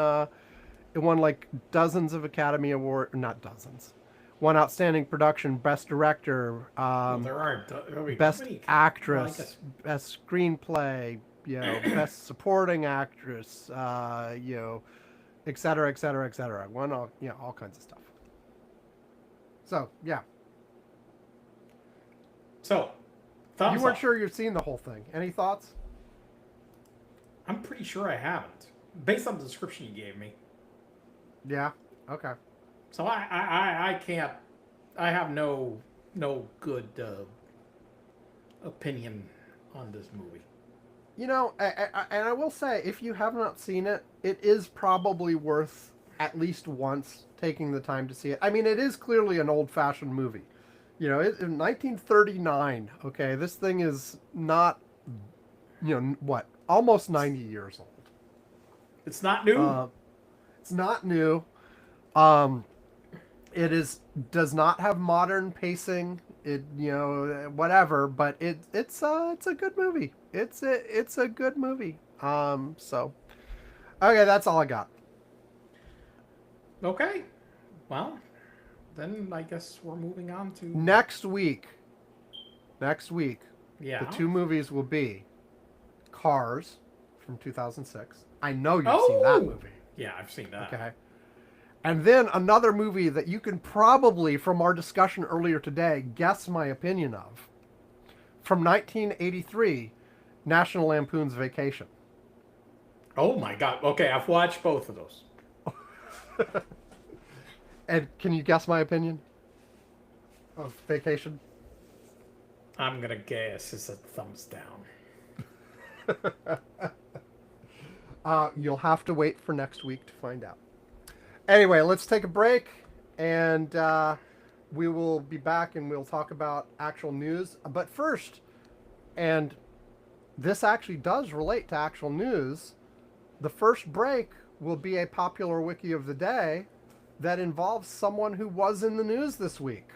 like dozens of Academy Award, not dozens. Won Outstanding Production, Best Director, Well, there aren't. I mean, how Best many? Well, I Actress, guess. Best Screenplay, you know, Best Supporting Actress, you know, et cetera, et cetera, et cetera. Won all, you know, all kinds of stuff. So yeah, So, you thumbs weren't up. sure you've seen the whole thing. Any thoughts? I'm pretty sure I haven't, based on the description you gave me. Yeah. Okay. So I can't. I have no good opinion on this movie. You know, and I will say, if you have not seen it, it is probably worth at least once taking the time to see it. I mean, it is clearly an old-fashioned movie. You know, in 1939. Okay, this thing is not, you know, what, almost 90 years old. It's not new. Uh, it's not new. Um, it does not have modern pacing. It, you know, whatever, but it's a good movie. It's a good movie. So okay, that's all I got. Okay. Well, then I guess we're moving on to. Next week, next week, the Yeah. two movies will be Cars from 2006. I know you've seen that Oh. movie. Yeah, I've seen that. Okay. And then another movie that you can probably, from our discussion earlier today, guess my opinion of. From 1983, National Lampoon's Vacation. Oh my God. Okay, I've watched both of those. And can you guess my opinion of Vacation? I'm gonna guess it's a thumbs down. You'll have to wait for next week to find out. Anyway, let's take a break, and we will be back and we'll talk about actual news. But first, and this actually does relate to actual news, the first break will be a popular wiki of the day that involves someone who was in the news this week.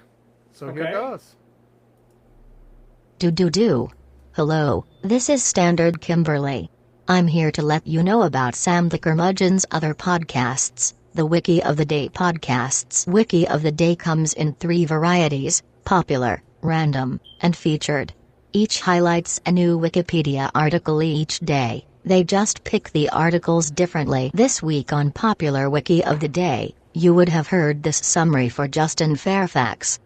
So here Okay. goes. Do. Hello, this is Standard Kimberly. I'm here to let you know about Sam the Curmudgeon's other podcasts, the Wiki of the Day podcasts. Wiki of the Day comes in 3 varieties: popular, random, and featured. Each highlights a new Wikipedia article each day. They just pick the articles differently. This week on Popular Wiki of the Day, you would have heard this summary for Justin Fairfax.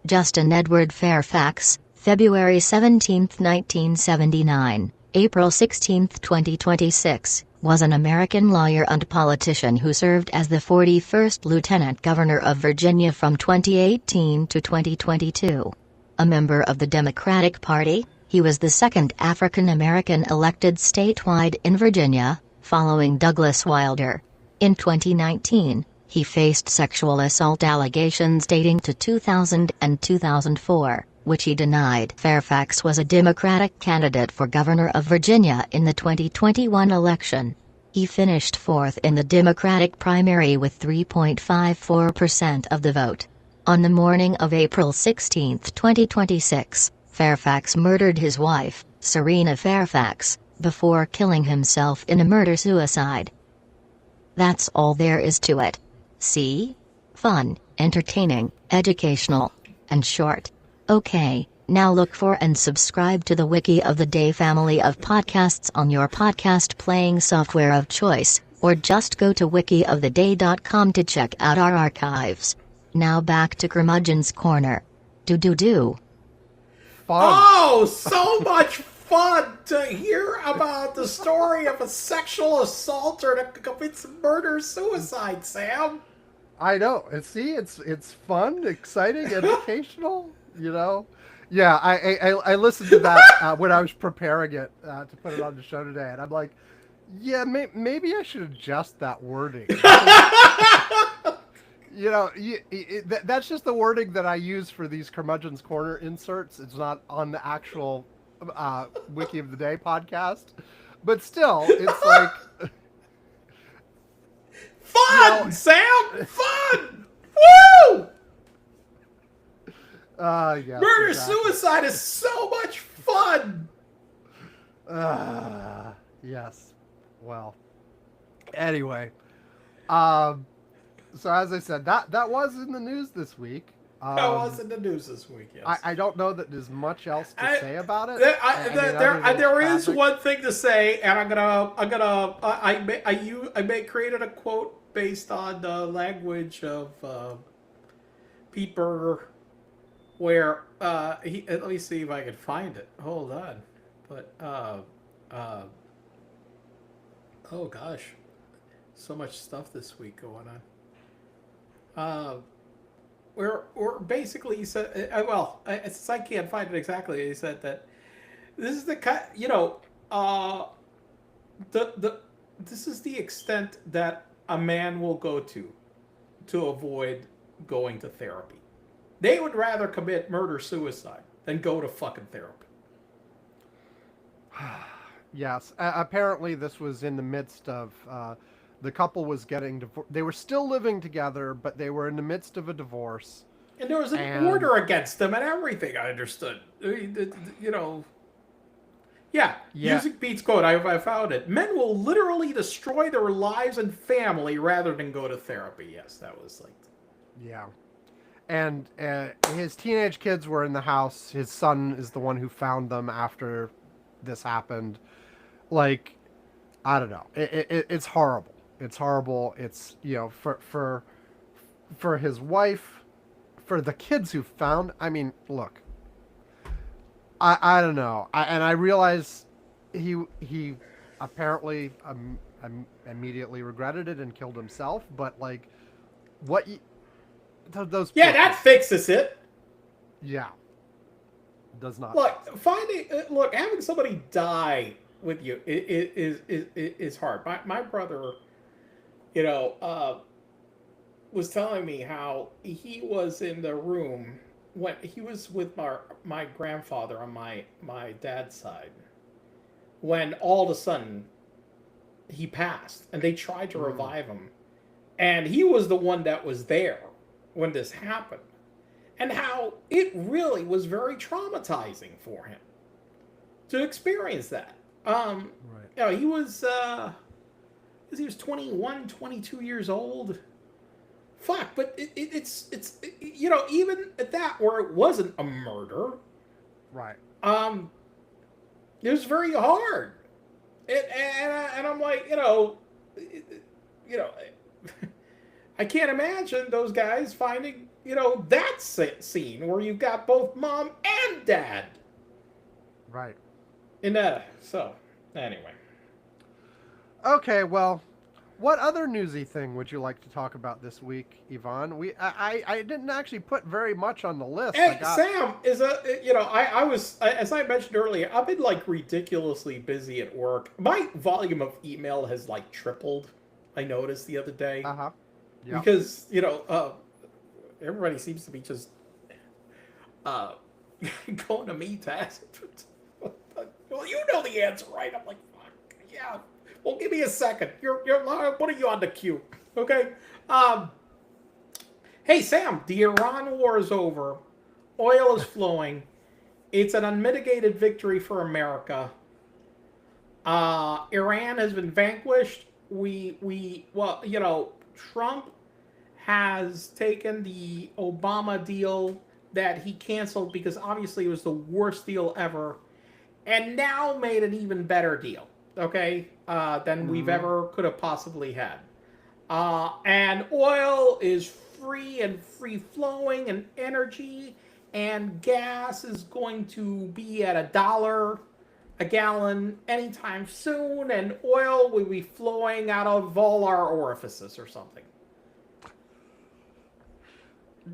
Justin Edward Fairfax, February 17, 1979, April 16, 2026, was an American lawyer and politician who served as the 41st Lieutenant Governor of Virginia from 2018 to 2022. A member of the Democratic Party, he was the second African American elected statewide in Virginia, following Douglas Wilder. In 2019, he faced sexual assault allegations dating to 2000 and 2004, which he denied. Fairfax was a Democratic candidate for governor of Virginia in the 2021 election. He finished 4th in the Democratic primary with 3.54% of the vote. On the morning of April 16, 2026, Fairfax murdered his wife, Serena Fairfax, before killing himself in a murder-suicide. That's all there is to it. See? Fun, entertaining, educational, and short. Okay, now look for and subscribe to the Wiki of the Day family of podcasts on your podcast playing software of choice, or just go to wikioftheday.com to check out our archives. Now back to Curmudgeon's Corner. Do. Fun. Oh, so much fun to hear about the story of a sexual assaulter that commits murder-suicide, Sam. I know. And see, it's fun, exciting, educational, you know. Yeah, I listened to that when I was preparing it to put it on the show today, and I'm like, yeah, maybe I should adjust that wording because that's just the wording that I use for these Curmudgeon's Corner inserts. It's not on the actual Wiki of the Day podcast, but still, it's like Fun, Sam! Fun! Woo! yes, Murder exactly. suicide is so much fun. Yes. Well, anyway, um, so as I said, that was in the news this week. That was in the news this week. Yes. I don't know that there's much else to say about it. There is one thing to say, and I created a quote based on the language of Pete Berger, where let me see if I can find it. Hold on, but oh gosh, so much stuff this week going on. Where basically he said, since I can't find it exactly, he said that this is the kind, this is the extent that a man will go to avoid going to therapy. They would rather commit murder suicide than go to fucking therapy. Yes, apparently this was in the midst of the couple was getting divorced. They were still living together, but they were in the midst of a divorce. And there was an order against them and everything, I understood. Yeah, using Pete's quote, I found it. Men will literally destroy their lives and family rather than go to therapy. Yes, that was like... Yeah. And his teenage kids were in the house. His son is the one who found them after this happened. Like, I don't know. It's horrible. It's horrible. It's, for his wife, for the kids who found. I mean, look. I don't know. I realize he apparently immediately regretted it and killed himself. But like, what? Those that fixes it. Yeah. Does not. Look, having somebody die with you is hard. My brother, was telling me how he was in the room when he was with my grandfather on my dad's side, when all of a sudden he passed and they tried to revive him, and he was the one that was there when this happened, and how it really was very traumatizing for him to experience that. Right. He was 21, 22 years old. Fuck, but it's even at that, where it wasn't a murder, Right. It was very hard. And I'm like, I can't imagine those guys finding, that scene where you've got both mom and dad. Right. In that, so, anyway. Okay, well, what other newsy thing would you like to talk about this week, Yvonne? I didn't actually put very much on the list. Hey, Sam is I was, as I mentioned earlier, I've been like ridiculously busy at work. My volume of email has like tripled. I noticed the other day. Uh-huh. Yeah. Because, everybody seems to be just going to me to ask. Well, you know the answer, right? I'm like, fuck, yeah. Well, give me a second. You're putting you on the queue, okay? Hey, Sam, the Iran war is over. Oil is flowing. It's an unmitigated victory for America. Iran has been vanquished. Trump has taken the Obama deal that he canceled because obviously it was the worst deal ever, and now made an even better deal, okay, than we've ever could have possibly had. And oil is free flowing, and energy and gas is going to be at $1 a gallon anytime soon, and oil will be flowing out of all our orifices or something.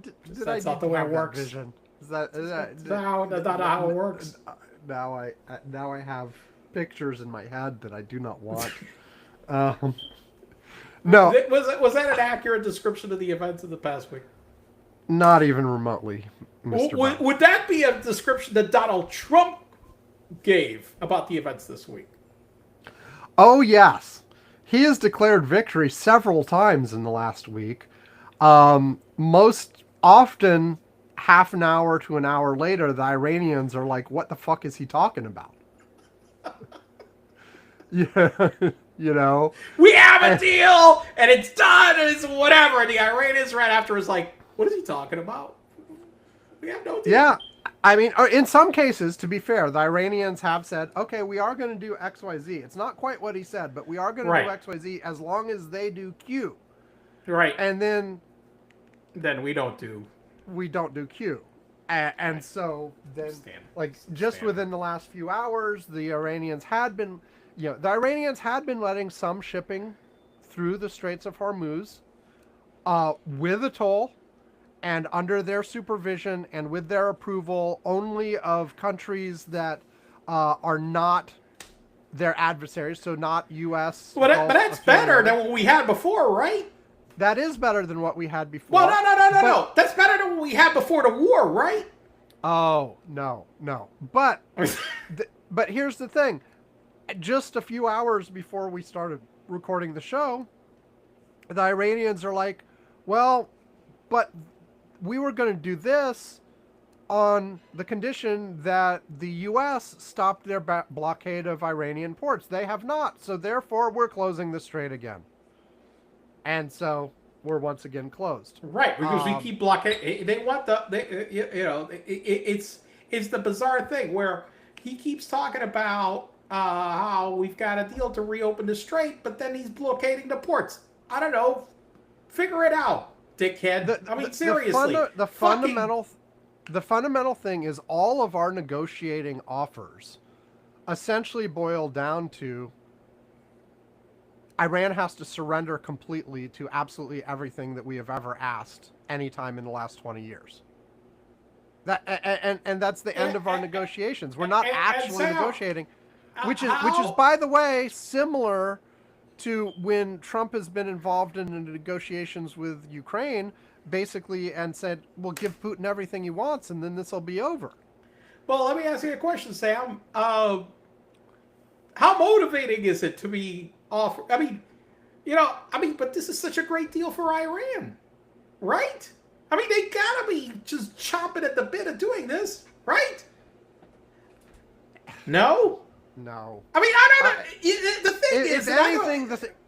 Did That's not the way it works. Vision? Is that That's not how it works. now I have pictures in my head that I do not want. Um, no, Was that an accurate description of the events of the past week? not even remotely, Mr. Bond. Would that be a description that Donald Trump gave about the events this week? Oh yes, he has declared victory several times in the last week. Most often, half an hour to an hour later, the Iranians are like, "What the fuck is he talking about?" Yeah, you know. We have a deal, and it's done, and it's whatever. And the Iranians right after is like, what is he talking about? We have no deal. Yeah, I mean, in some cases, to be fair, the Iranians have said, "Okay, we are going to do X, Y, Z." It's not quite what he said, but we are going to do X, Y, Z as long as they do Q. Right. And then we don't do Q. And so then, like, just within the last few hours, the Iranians had been letting some shipping through the Straits of Hormuz with a toll and under their supervision and with their approval only of countries that are not their adversaries, so not U.S. But that's better than what we had before, right? That is better than what we had before. Well, no. That's better than what we had before the war, right? Oh, no. But but here's the thing. Just a few hours before we started recording the show, the Iranians are like, well, but we were going to do this on the condition that the U.S. stopped their blockade of Iranian ports. They have not, so therefore we're closing the strait again. And so we're once again closed. Right, because we keep blockading. They want it's the bizarre thing where he keeps talking about how we've got a deal to reopen the strait, but then he's blockading the ports. I don't know. Figure it out, dickhead. Seriously. The fundamental thing is all of our negotiating offers essentially boil down to Iran has to surrender completely to absolutely everything that we have ever asked anytime in the last 20 years. And that's the end of our negotiations. We're not actually negotiating, which is by the way similar to when Trump has been involved in the negotiations with Ukraine, basically, and said, "We'll give Putin everything he wants, and then this will be over." Well, let me ask you a question, Sam. How motivating is it to be offered? But this is such a great deal for Iran, right? They gotta be just chomping at the bit of doing this, right? No. I don't know. The thing is,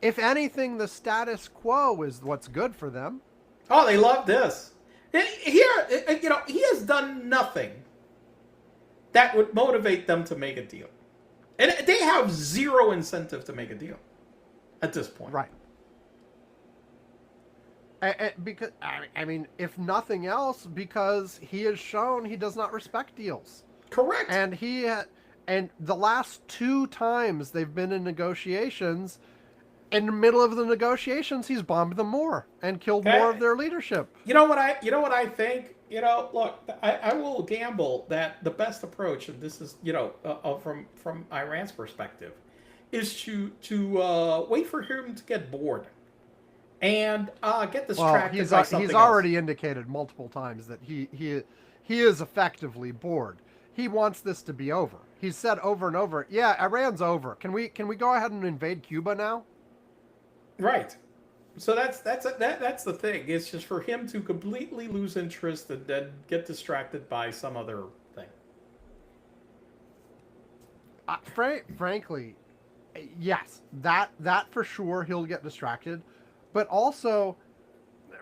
if anything, the status quo is what's good for them. Oh, they love this. He has done nothing that would motivate them to make a deal, and they have zero incentive to make a deal at this point. Right. Because if nothing else, because he has shown he does not respect deals. Correct. And the last two times they've been in negotiations, in the middle of the negotiations, he's bombed them more and killed more of their leadership. You know what I think? Look, I will gamble that the best approach, and this is, from Iran's perspective, is to wait for him to get bored and get distracted by something he's already indicated multiple times that he is effectively bored. He wants this to be over. He's said over and over, "Yeah, Iran's over. Can we go ahead and invade Cuba now?" Right. So that's the thing. It's just for him to completely lose interest and then get distracted by some other thing. Frankly, yes, that for sure he'll get distracted, but also,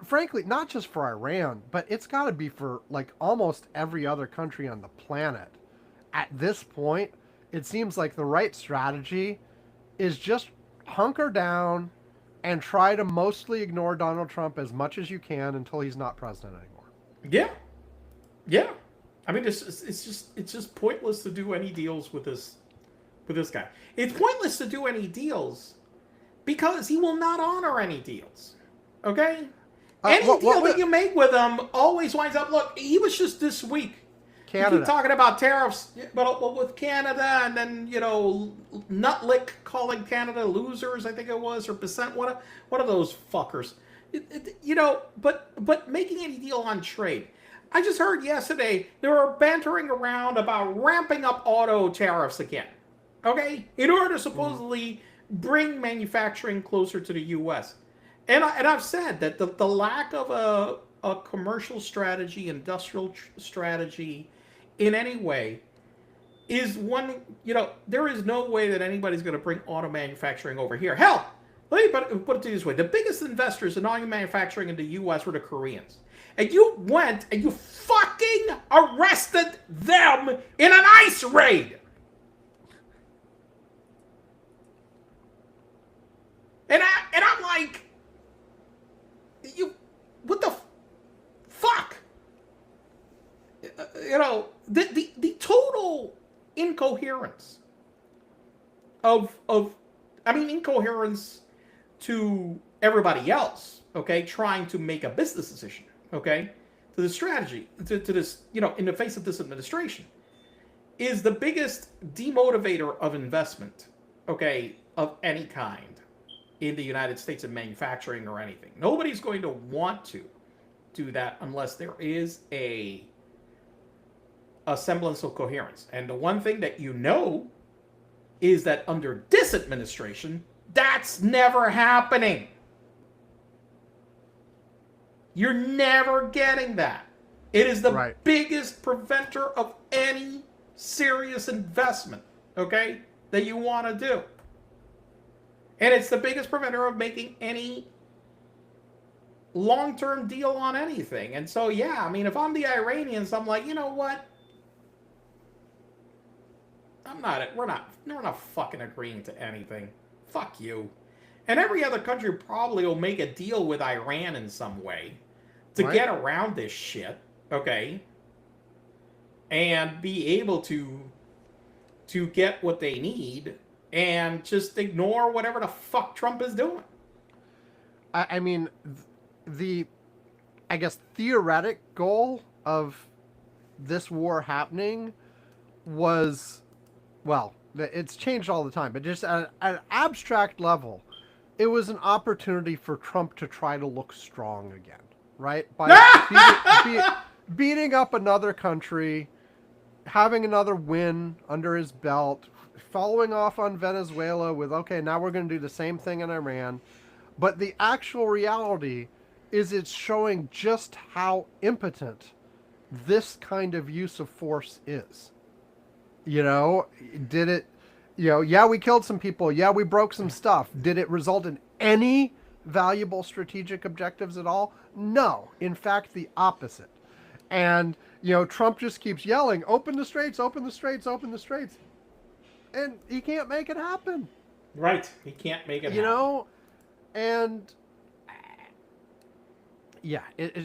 frankly, not just for Iran, but it's got to be for like almost every other country on the planet. At this point, it seems like the right strategy is just hunker down and try to mostly ignore Donald Trump as much as you can until he's not president anymore. Yeah. It's just pointless to do any deals with this guy. It's pointless to do any deals because he will not honor any deals. Okay? Any deal that what you make with him always winds up. Look, he was just this week. You Canada? keep talking about tariffs, but with Canada, and then Nutlick calling Canada losers, I think it was, or percent. What are those fuckers? But making any deal on trade. I just heard yesterday they were bantering around about ramping up auto tariffs again. Okay, in order to supposedly bring manufacturing closer to the U.S. And I've said that the lack of a commercial strategy, industrial strategy, in any way, is one. There is no way that anybody's going to bring auto manufacturing over here. Hell, let me put it this way: the biggest investors in auto manufacturing in the U.S. were the Koreans, and you went and you fucking arrested them in an ICE raid. And I'm like, what the fuck? The total incoherence incoherence to everybody else, okay, trying to make a business decision, okay, to the strategy, to this, in the face of this administration, is the biggest demotivator of investment, okay, of any kind in the United States in manufacturing or anything. Nobody's going to want to do that unless there is a semblance of coherence. And the one thing that is that under this administration, that's never happening. You're never getting that. It is the biggest preventer of any serious investment, okay, that you want to do. And it's the biggest preventer of making any long-term deal on anything. And so, yeah, I mean, if I'm the Iranians, I'm like, you know what? We're not fucking agreeing to anything. Fuck you. And every other country probably will make a deal with Iran in some way to get around this shit, okay? And be able to get what they need and just ignore whatever the fuck Trump is doing. I mean, I guess, theoretic goal of this war happening was, well, it's changed all the time, but just at an abstract level, it was an opportunity for Trump to try to look strong again, right? By beating up another country, having another win under his belt, following off on Venezuela with, okay, now we're going to do the same thing in Iran. But the actual reality is it's showing just how impotent this kind of use of force is. Did it, yeah, we killed some people. Yeah, we broke some stuff. Did it result in any valuable strategic objectives at all? No. In fact, the opposite. And, Trump just keeps yelling, open the straits, open the straits, open the straits. And he can't make it happen. Right. He can't make it happen. And yeah, it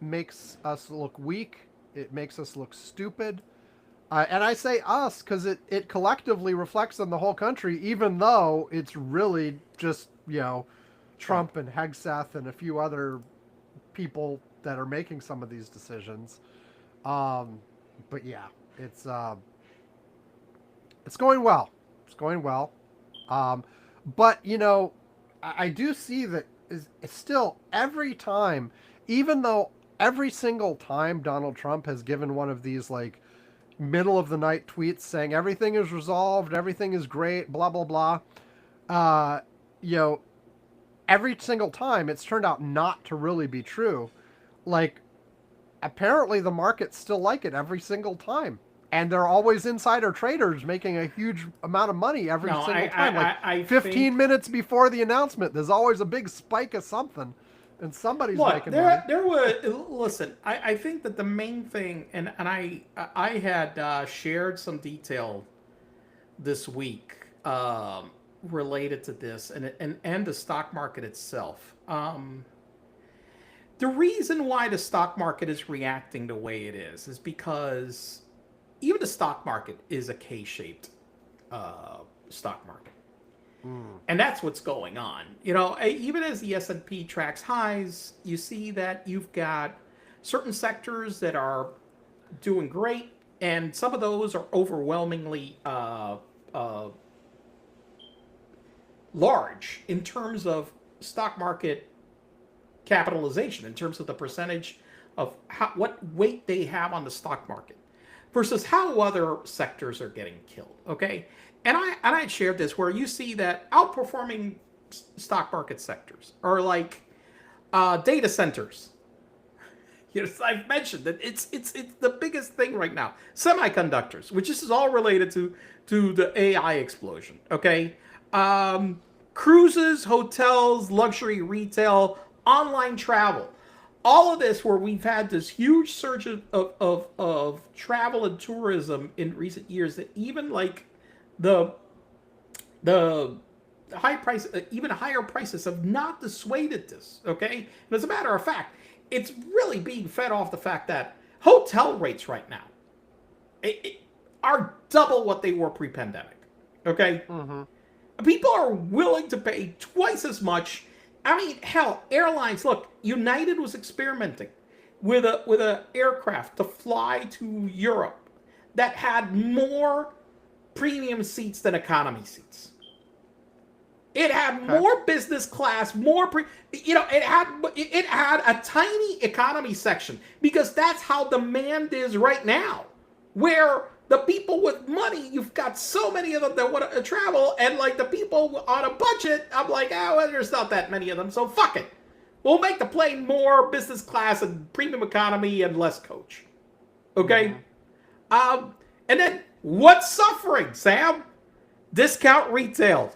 makes us look weak. It makes us look stupid. And I say us because it collectively reflects on the whole country, even though it's really just, Trump and Hegseth and a few other people that are making some of these decisions. But yeah, it's going well. It's going well. But, I do see that it's still every time, even though every single time Donald Trump has given one of these, like, middle of the night tweets saying everything is resolved, everything is great, blah, blah, blah. Every single time it's turned out not to really be true. Like, apparently the markets still like it every single time. And they're always insider traders making a huge amount of money every single time. I 15 minutes before the announcement, there's always a big spike of something. And somebody's making money. Listen, I think that the main thing, and I had shared some detail this week related to this and the stock market itself. The reason why the stock market is reacting the way it is because even the stock market is a K-shaped stock market. And that's what's going on. You know, even as the S&P tracks highs, you see that you've got certain sectors that are doing great, and some of those are overwhelmingly large in terms of stock market capitalization, in terms of the percentage of what weight they have on the stock market versus how other sectors are getting killed. Okay, and I shared this where you see that outperforming stock market sectors are like data centers. Yes, I've mentioned that it's the biggest thing right now. Semiconductors, which this is all related to the AI explosion. Okay, cruises, hotels, luxury retail, online travel, all of this where we've had this huge surge of travel and tourism in recent years that even like the high price, even higher prices have not dissuaded this. Okay, and as a matter of fact, it's really being fed off the fact that hotel rates right now are double what they were pre-pandemic. Okay, people are willing to pay twice as much. I mean, hell, airlines. Look, United was experimenting with a aircraft to fly to Europe that had more premium seats than economy seats. It had more business class, it had a tiny economy section because that's how demand is right now. Where the people with money, you've got so many of them that want to travel, and like the people on a budget, I'm like, oh, well, there's not that many of them, so fuck it. We'll make the plane more business class and premium economy and less coach. Okay? And then what's suffering, Sam? Discount retail.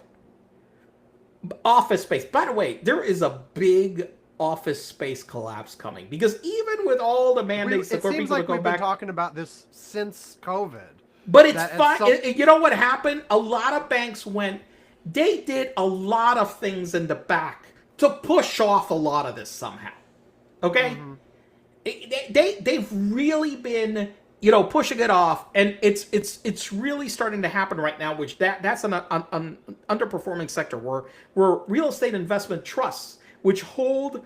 Office space. By the way, there is a big office space collapse coming because even with all the mandates it for seems people like to go we've back, been talking about this since COVID. but it's fine. You know what happened? A lot of banks they did a lot of things in the back to push off a lot of this somehow. Okay, they've really been pushing it off, and it's really starting to happen right now. Which that's an underperforming sector where real estate investment trusts, which hold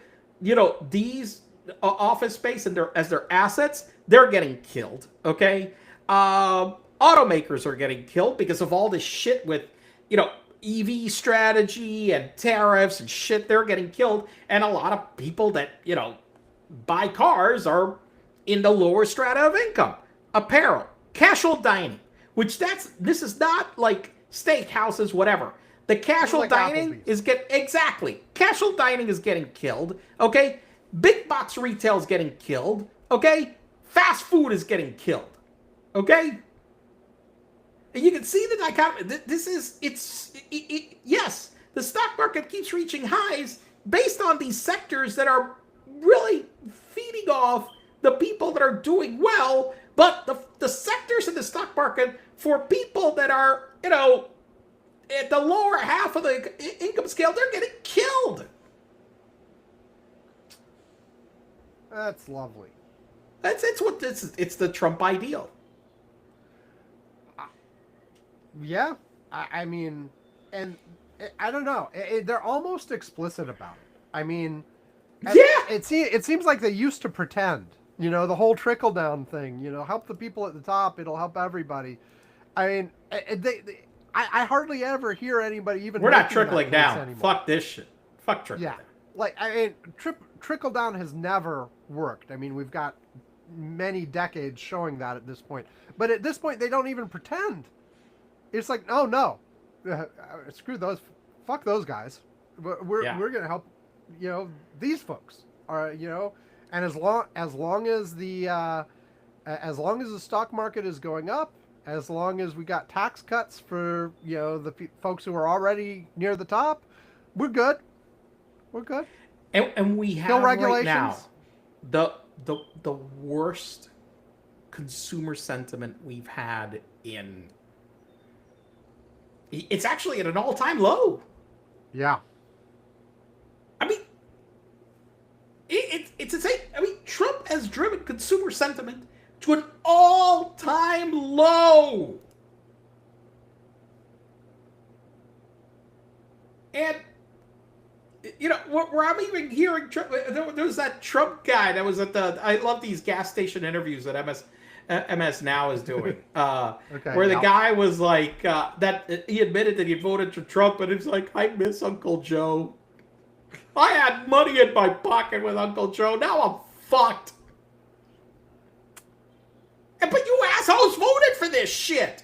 these office space and as their assets, they're getting killed. Okay, automakers are getting killed because of all this shit with EV strategy and tariffs and shit. They're getting killed, and a lot of people that buy cars are in the lower strata of income. Apparel, casual dining, which this is not like steakhouses, whatever. The casual dining is casual dining is getting killed. Okay, big box retail is getting killed. Okay, fast food is getting killed. Okay, and you can see the dichotomy. Yes, the stock market keeps reaching highs based on these sectors that are really feeding off the people that are doing well, but the sectors in the stock market for people that are, at the lower half of the income scale, they're getting killed. That's lovely. It's the Trump ideal. Yeah, I mean, and I don't know. They're almost explicit about it. I mean, it seems like they used to pretend. The whole trickle down thing. Help the people at the top; it'll help everybody. I mean, I hardly ever hear anybody even. We're not trickling down. Anymore. Fuck this shit. Fuck trickle down. Like I mean, trickle down has never worked. I mean, we've got many decades showing that at this point. But at this point, they don't even pretend. It's like, oh no, screw those, fuck those guys. We're gonna help, these folks are, and as long as the stock market is going up, as long as we got tax cuts for the folks who are already near the top, we're good. We're good. And we have right now the worst consumer sentiment we've had in. It's actually at an all-time low. Yeah. I mean, it's insane. I mean, Trump has driven consumer sentiment to an all-time low. And where I'm even hearing there was that Trump guy that was at the. I love these gas station interviews that MS Now is doing. Okay, where the yeah. guy was like that he admitted that he voted for Trump, and he's like, I miss Uncle Joe. I had money in my pocket with Uncle Joe. Now I'm fucked. But you assholes voted for this shit.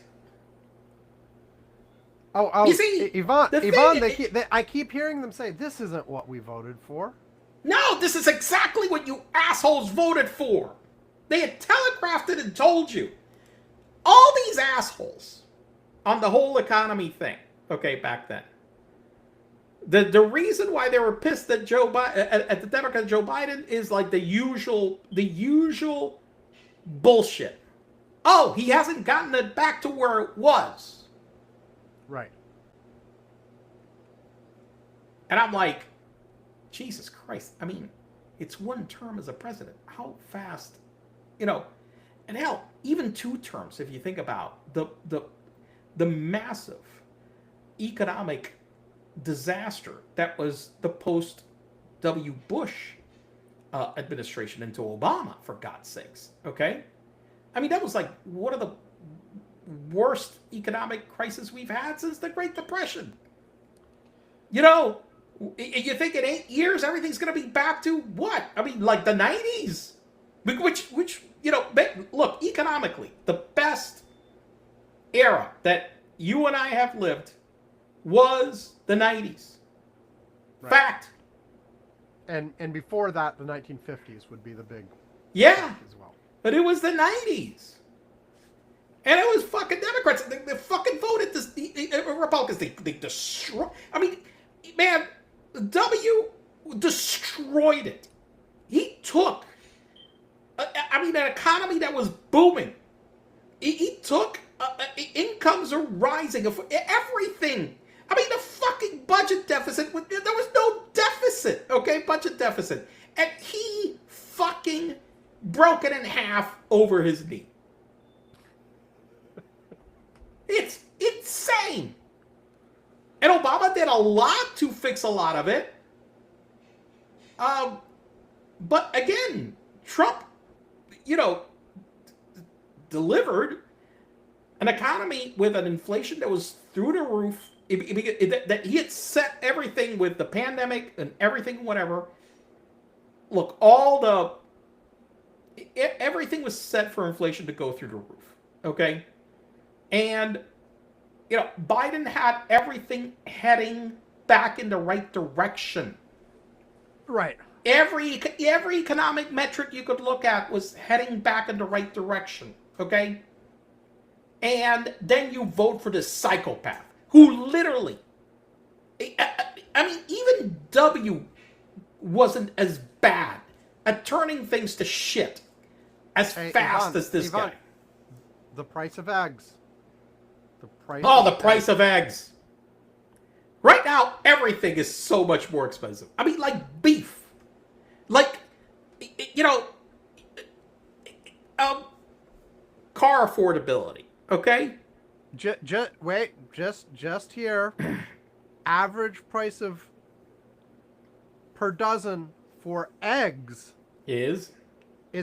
Oh, you see, Yvonne, thing, I keep hearing them say, this isn't what we voted for. No, this is exactly what you assholes voted for. They had telegraphed it and told you. All these assholes on the whole economy thing, okay, back then. The reason why they were pissed at at the Democrat Joe Biden is like the usual bullshit. Oh, he hasn't gotten it back to where it was. Right. And I'm like, Jesus Christ. I mean, it's one term as a president. How fast, and hell, even 2 terms, if you think about the massive economic disaster that was the post-W. Bush administration into Obama, for God's sakes, okay? I mean, that was like one of the worst economic crises we've had since the Great Depression. You think in 8 years everything's going to be back to what? I mean, like the 90s? Which look, economically, the best era that you and I have lived was the 90s. Right. Fact. And before that, the 1950s would be the big as well. But it was the 90s. And it was fucking Democrats. They fucking voted this. Republicans, they destroyed. I mean, man, W destroyed it. He took, an economy that was booming. He took, incomes are rising. Everything. I mean, the fucking budget deficit, there was no deficit, okay? Budget deficit. And he fucking broke it in half over his knee. It's insane. And Obama did a lot to fix a lot of it. But again, Trump, delivered an economy with an inflation that was through the roof. That he had set everything with the pandemic and everything, whatever. Look, everything was set for inflation to go through the roof. Okay? And, Biden had everything heading back in the right direction. Right. Every economic metric you could look at was heading back in the right direction. Okay? And then you vote for this psychopath who literally, I mean, even W wasn't as bad at turning things to shit as fast as this guy. The price of eggs. The price of eggs. Right now, everything is so much more expensive. I mean, like beef. Like, car affordability, okay? Just here. Average price of per dozen for eggs is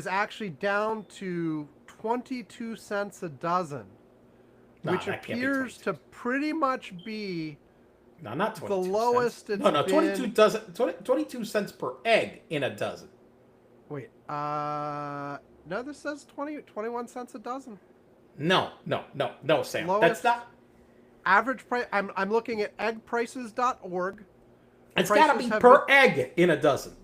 actually down to 22 cents a dozen, which appears to pretty much be not 22 the lowest cents. It's been. 22 cents per egg in a dozen. Wait, no, this says 21 cents a dozen. No, Sam. Lowest That's not average price. I'm looking at eggprices.org. It's got to be per egg in a dozen.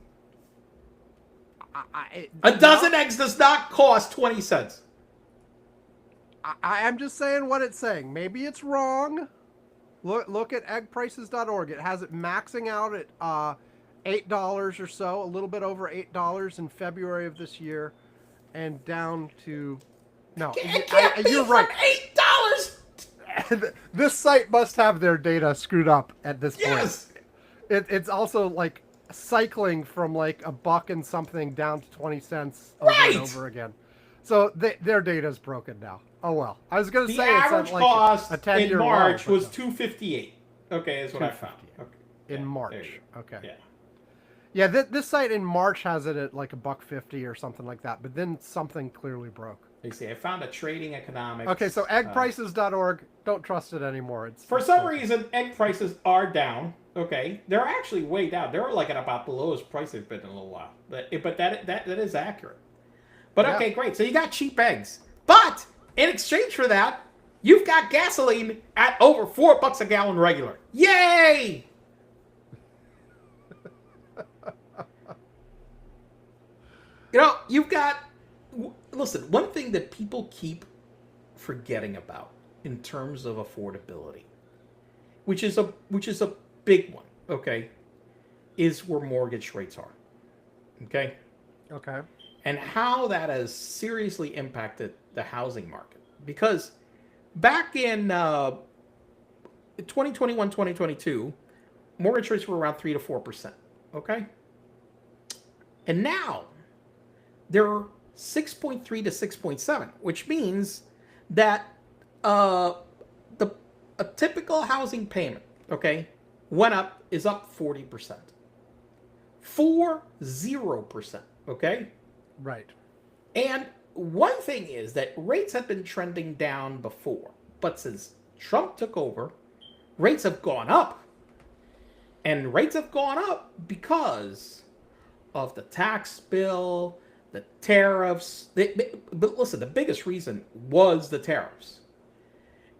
A dozen eggs does not cost 20 cents. I'm just saying what it's saying. Maybe it's wrong. Look at eggprices.org. It has it maxing out at $8 or so, a little bit over $8 in February of this year, and down to you're right. $8. This site must have their data screwed up at this point. Yes. It's also like cycling from like $1 and something down to 20 cents over and over again. So their data is broken now. Oh well. I was going to say the average it's like cost a 10-year in March low, was $2.58. Okay, is what I found. Okay. In There March. you go. Okay. Yeah. Yeah, this site in March has it at like $1.50 or something like that, but then something clearly broke. You see, I found a trading economics. Okay, so eggprices.org, don't trust it anymore. For it's some broken. reason, egg prices are down. Okay, they're actually way down. They're like at about the lowest price they've been in a little while. But that is accurate. But Yeah. okay, great. So you got cheap eggs, but in exchange for that, you've got gasoline at over $4 a gallon regular. Yay! You know, you've got. Listen, one thing that people keep forgetting about in terms of affordability, which is a big one, okay, is where mortgage rates are, okay, Okay. and how that has seriously impacted the housing market. Because back in 2021, 2022, mortgage rates were around 3 to 4%, okay, and now they're 6.3 to 6.7, which means that the a typical housing payment, okay, is up 40%. 40%, okay? Right. And one thing is that rates have been trending down before, but since Trump took over, rates have gone up. And rates have gone up because of the tax bill, the tariffs. But listen, the biggest reason was the tariffs.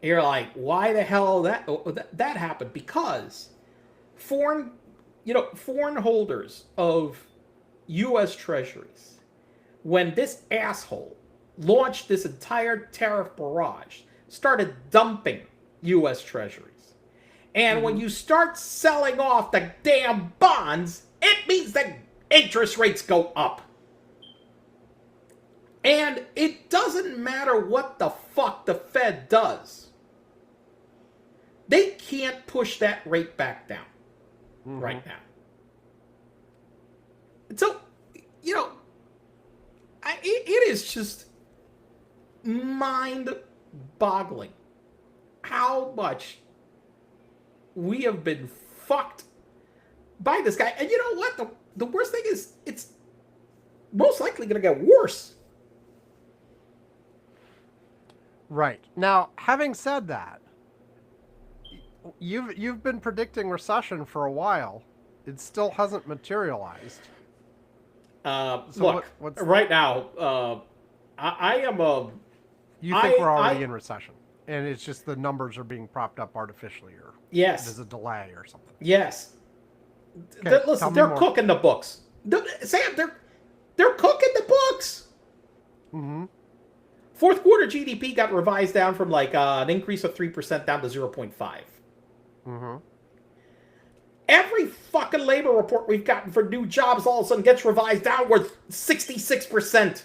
And you're like, why the hell that happened? Because foreign holders of U.S. treasuries, when this asshole launched this entire tariff barrage, started dumping U.S. treasuries. And when you start selling off the damn bonds, it means that interest rates go up. And it doesn't matter what the fuck the Fed does. They can't push that rate back down right now. So, it is just mind-boggling how much we have been fucked by this guy. And you know what? The worst thing is, it's most likely going to get worse. Right. Now, having said that, you've been predicting recession for a while. It still hasn't materialized. Look, right now, I am a... You think we're already in recession, and it's just the numbers are being propped up artificially, or yes, there's a delay or something. Yes. Okay, listen, they're cooking the books. Sam, they're cooking the books. Mm-hmm. Fourth quarter GDP got revised down from like an increase of 3% down to 0.5. Mm-hmm. Every fucking labor report we've gotten for new jobs all of a sudden gets revised downward 66%.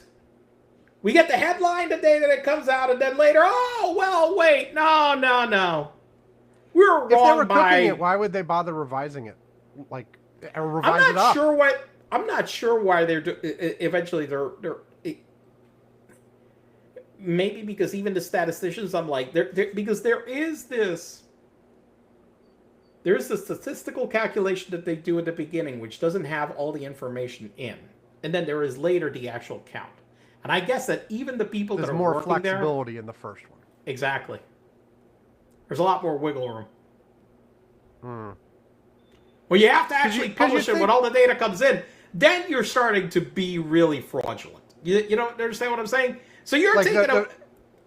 We get the headline the day that it comes out, and then later, oh, well, wait, no. We're wrong. If they were cooking it, why would they bother revising it? Like, or revise it up? I'm not sure why they're eventually they're maybe because even the statisticians, I'm like, because there's this statistical calculation that they do at the beginning, which doesn't have all the information in, and then there is later the actual count. And I guess that even the people that are more working there, flexibility in the first one. Exactly. There's a lot more wiggle room. Well, you have to actually publish it when all the data comes in. Then you're starting to be really fraudulent. You don't understand what I'm saying? So you're like taking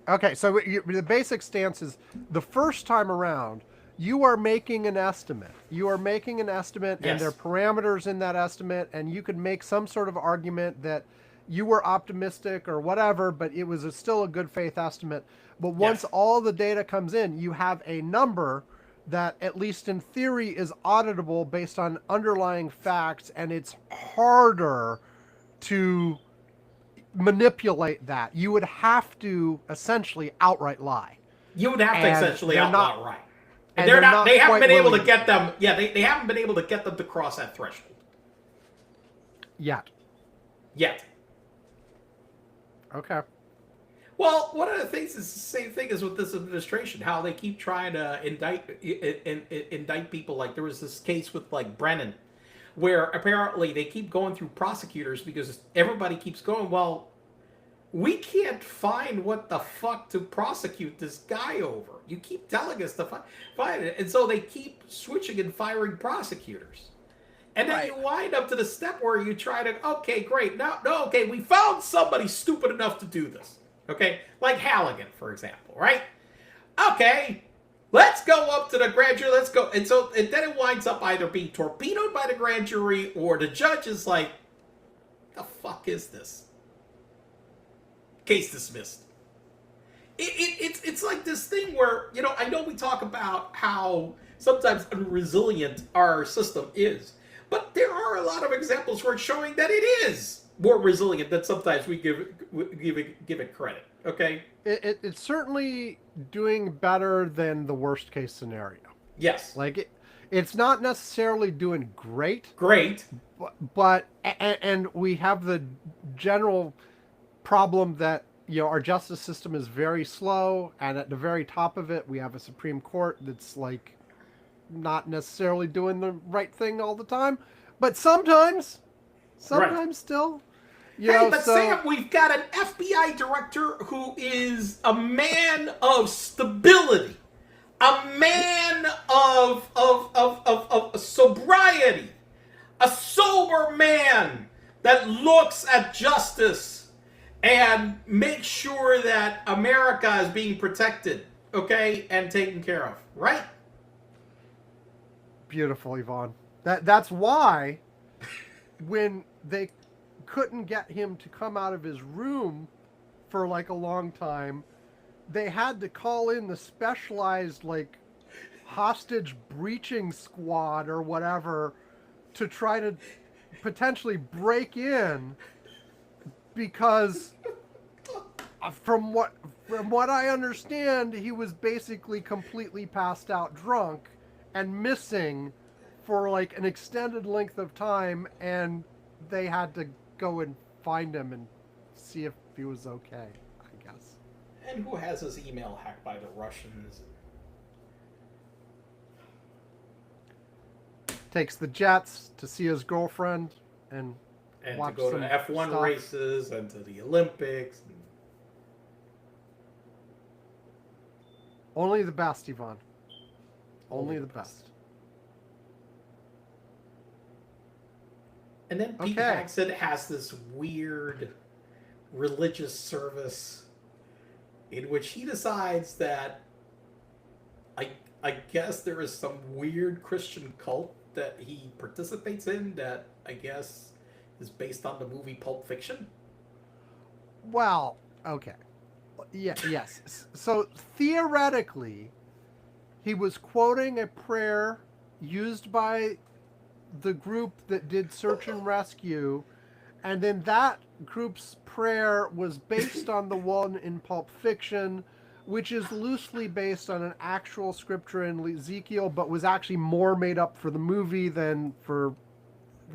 okay, so the basic stance is the first time around, you are making an estimate. You are making an estimate, yes, and there are parameters in that estimate, and you could make some sort of argument that you were optimistic or whatever, but it was still a good faith estimate. But once all the data comes in, you have a number that, at least in theory, is auditable based on underlying facts, and it's harder to manipulate that. You would have to essentially outright lie. You would have to essentially outright lie. And they haven't been able to get them. Yeah, they haven't been able to get them to cross that threshold yet. Yet. Okay. Well, one of the things is the same thing as with this administration, how they keep trying to indict people. Like there was this case with like Brennan, where apparently they keep going through prosecutors because everybody keeps going, well, we can't find what the fuck to prosecute this guy over. You keep telling us to find it. And so they keep switching and firing prosecutors. And then you wind up to the step where you try to, okay, great. Now, no, okay, we found somebody stupid enough to do this. Okay? Like Halligan, for example, right? Okay, let's go up to the grand jury. Let's go. And then it winds up either being torpedoed by the grand jury or the judge is like, the fuck is this? Case dismissed. It's like this thing where, you know, I know we talk about how sometimes unresilient our system is, but there are a lot of examples where it's showing that it is more resilient than sometimes we give it credit. Okay? It's certainly doing better than the worst case scenario. Yes. Like it's not necessarily doing great. Great. But we have the general problem that, you know, our justice system is very slow, and at the very top of it we have a Supreme Court that's like not necessarily doing the right thing all the time, but sometimes right. Still, you know, but Sam, we've got an FBI director who is a man of stability, a man of sobriety, a sober man that looks at justice and make sure that America is being protected, okay, and taken care of, right? Beautiful, Yvonne. That's why when they couldn't get him to come out of his room for like a long time, they had to call in the specialized like hostage breaching squad or whatever to try to potentially break in, because from what I understand, he was basically completely passed out drunk and missing for like an extended length of time, and they had to go and find him and see if he was okay, I guess. And who has his email hacked by the Russians? Takes the jets to see his girlfriend and to go to F1 stuff. Races and to the Olympics. Only the best, Yvonne. Only the best. And then Pete Jackson has this weird religious service in which he decides that I guess there is some weird Christian cult that he participates in that I guess is based on the movie Pulp Fiction. Well, okay. Yeah, yes. So theoretically, he was quoting a prayer used by the group that did search and rescue, and then that group's prayer was based on the one in Pulp Fiction, which is loosely based on an actual scripture in Ezekiel, but was actually more made up for the movie than for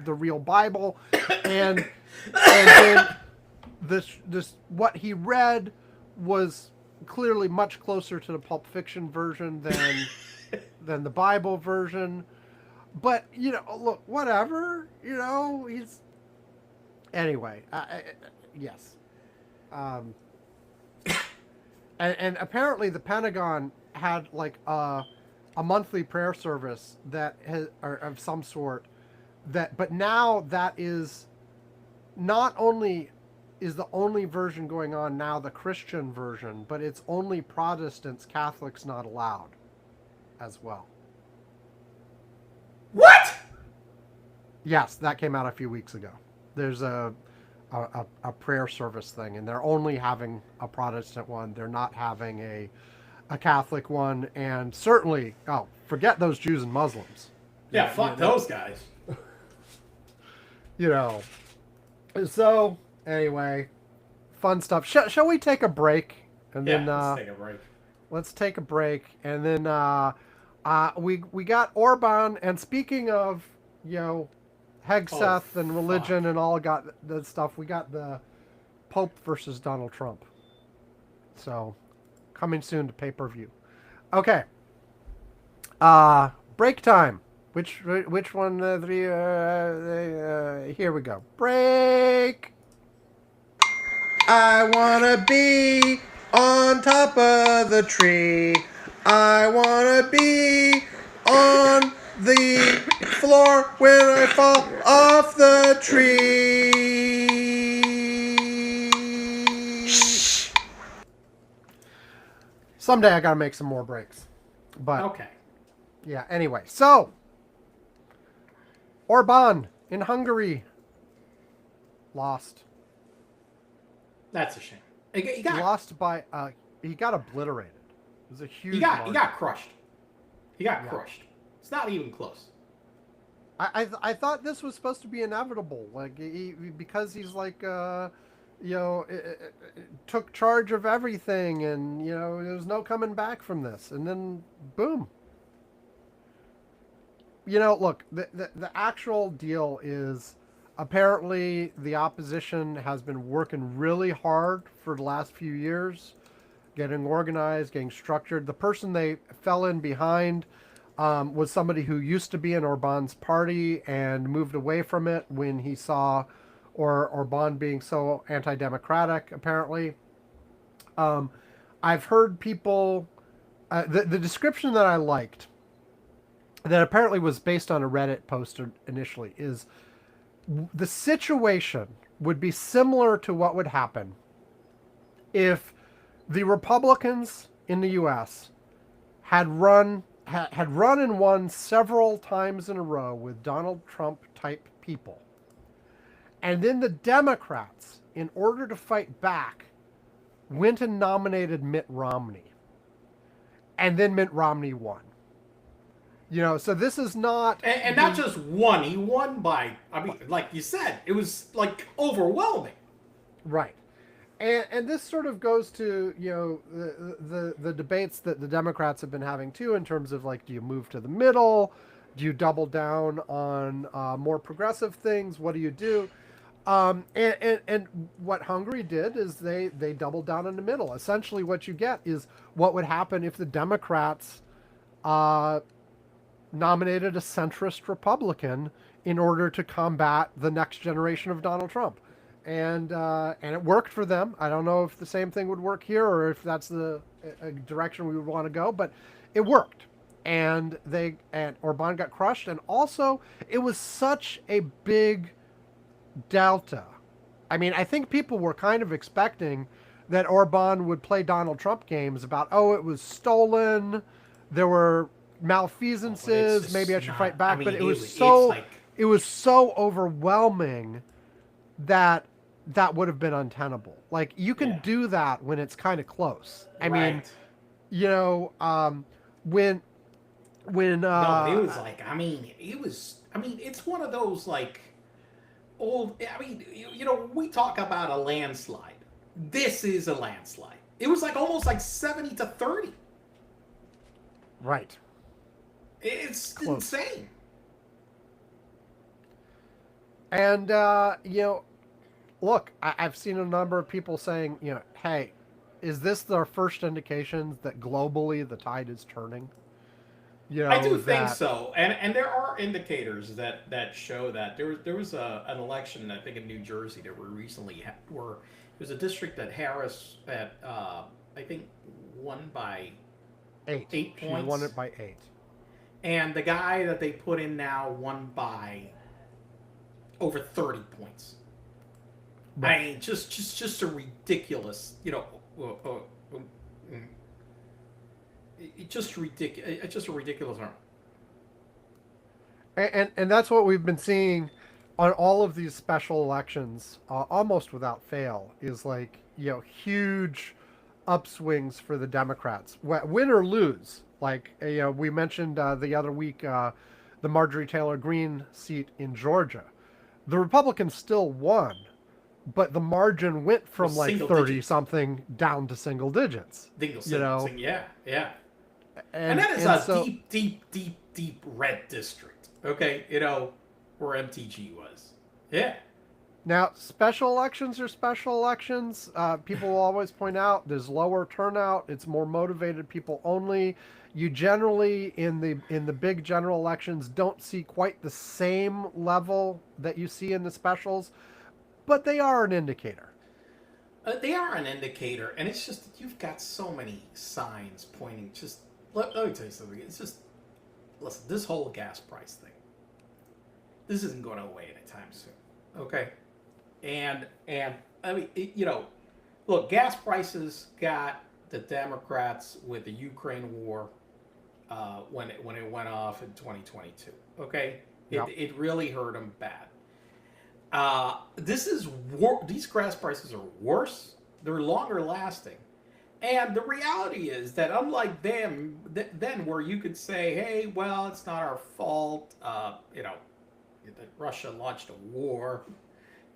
the real Bible. And then this what he read was clearly much closer to the Pulp Fiction version than the Bible version. But, you know, look, whatever, you know, he's... Anyway, yes. And apparently the Pentagon had, like, a monthly prayer service that has, or of some sort, but now that is not only is the only version going on now the Christian version, but it's only Protestants, Catholics not allowed as well. What? Yes, that came out a few weeks ago. There's a prayer service thing, and they're only having a Protestant one. They're not having a Catholic one, and certainly, forget those Jews and Muslims. Yeah, fuck those guys. You know. So, anyway, fun stuff. Shall we take a break? And then let's take a break. Let's take a break, and then we got Orban, and speaking of, you know, Hegseth and religion and all got the stuff, we got the Pope versus Donald Trump. So, coming soon to pay-per-view. Okay. Break time. Which one? Here we go. Break. I wanna be on top of the tree. I wanna be on the floor when I fall off the tree. Someday I gotta make some more breaks. But Okay. yeah, anyway. So Orban in Hungary lost. That's a shame. He lost by he got obliterated. It was a huge He got crushed. He got Yeah. crushed. It's not even close. I thought this was supposed to be inevitable, like because he's like took charge of everything, and there's no coming back from this, and then boom. Look, the actual deal is apparently the opposition has been working really hard for the last few years, getting organized, getting structured. The person they fell in behind was somebody who used to be in Orban's party and moved away from it when he saw Orban being so anti-democratic, apparently. I've heard people... the description that I liked, that apparently was based on a Reddit post initially, is the situation would be similar to what would happen if the Republicans in the U.S. had run and won several times in a row with Donald Trump type people, and then the Democrats, in order to fight back, went and nominated Mitt Romney, and then Mitt Romney won. So this is not... And not just one. He won by, I mean, like you said, it was like overwhelming. Right. And this sort of goes to, the debates that the Democrats have been having too, in terms of like, do you move to the middle? Do you double down on more progressive things? What do you do? And what Hungary did is they doubled down in the middle. Essentially what you get is what would happen if the Democrats nominated a centrist Republican in order to combat the next generation of Donald Trump. And it worked for them. I don't know if the same thing would work here or if that's the direction we would want to go, but it worked. And Orban got crushed. And also, it was such a big delta. I mean, I think people were kind of expecting that Orban would play Donald Trump games about, it was stolen, there were malfeasances, maybe I should fight back. I mean, but it was so overwhelming that would have been untenable. Like, you can do that when it's kind of close. I mean, when no, it was like, it's one of those like old, we talk about a landslide. This is a landslide. It was like almost like 70-30. Right. It's close. Insane. And, look, I've seen a number of people saying, hey, is this the first indication that globally the tide is turning? I do think so. And there are indicators that show that. There was an election, I think, in New Jersey that we recently had, where it was a district that Harris, I think, won by 8 points. She won it by 8. And the guy that they put in now won by over 30 points. Right. I mean, just a ridiculous, just a ridiculous number. And that's what we've been seeing on all of these special elections, almost without fail, is like, huge upswings for the Democrats, win or lose. Like, we mentioned the other week, the Marjorie Taylor Greene seat in Georgia. The Republicans still won, but the margin went from like 30-something down to single digits. Yeah. And that is deep red district, okay? Where MTG was. Yeah. Now, special elections are special elections. People will always point out there's lower turnout. It's more motivated people only. You generally in the big general elections don't see quite the same level that you see in the specials, but they are an indicator. They are an indicator, and it's just that you've got so many signs pointing. Just let me tell you something. It's just listen. This whole gas price thing. This isn't going away anytime soon. Okay, and I mean, look, gas prices got the Democrats with the Ukraine war when it went off in 2022. Okay, Yep. it really hurt them bad. These gas prices are worse. They're longer lasting, and the reality is that unlike them, then where you could say, "Hey, well, it's not our fault," that Russia launched a war,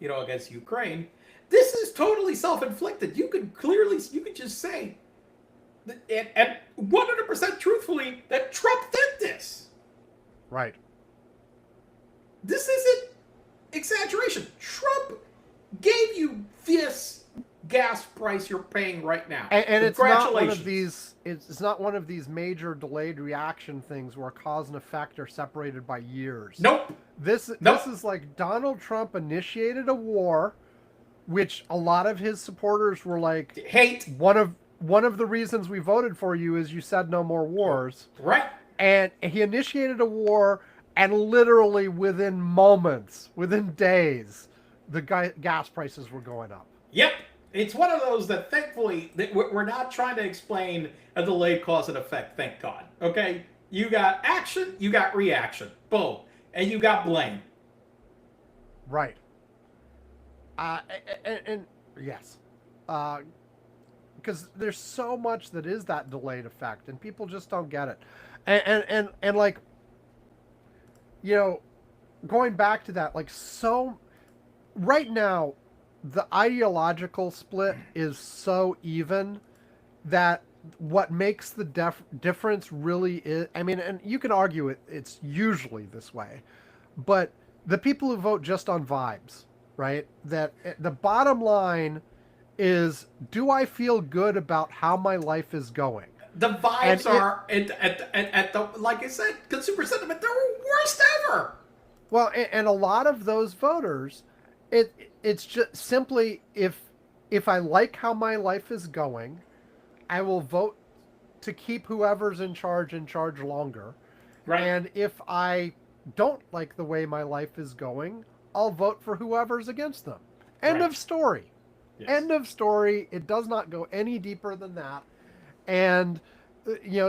against Ukraine. This is totally self-inflicted. You could just say, and 100% truthfully, that Trump did this. Right. This isn't exaggeration. Trump gave you this gas price you're paying right now. And it's not one of these. It's not one of these major delayed reaction things where cause and effect are separated by years. Nope. This is like Donald Trump initiated a war, which a lot of his supporters were like, hate. One of the reasons we voted for you is you said no more wars. Right. And he initiated a war, and literally within moments, within days, the gas prices were going up. Yep. It's one of those that thankfully we're not trying to explain a delayed cause and effect. Thank God. Okay. You got action. You got reaction. Boom. And you got blame. Right. And yes. Because there's so much that is that delayed effect, and people just don't get it. And like, going back to that, like, so right now, the ideological split is so even that what makes the difference really is, I mean, and you can argue it's usually this way, but the people who vote just on vibes, right? That the bottom line is, do I feel good about how my life is going? The vibes are at the, like I said, consumer sentiment, they're worst ever. Well, and a lot of those voters, it's just simply, if I like how my life is going, I will vote to keep whoever's in charge longer. Right. And if I don't like the way my life is going, I'll vote for whoever's against them. End of story. Yes. End of story. It does not go any deeper than that. And,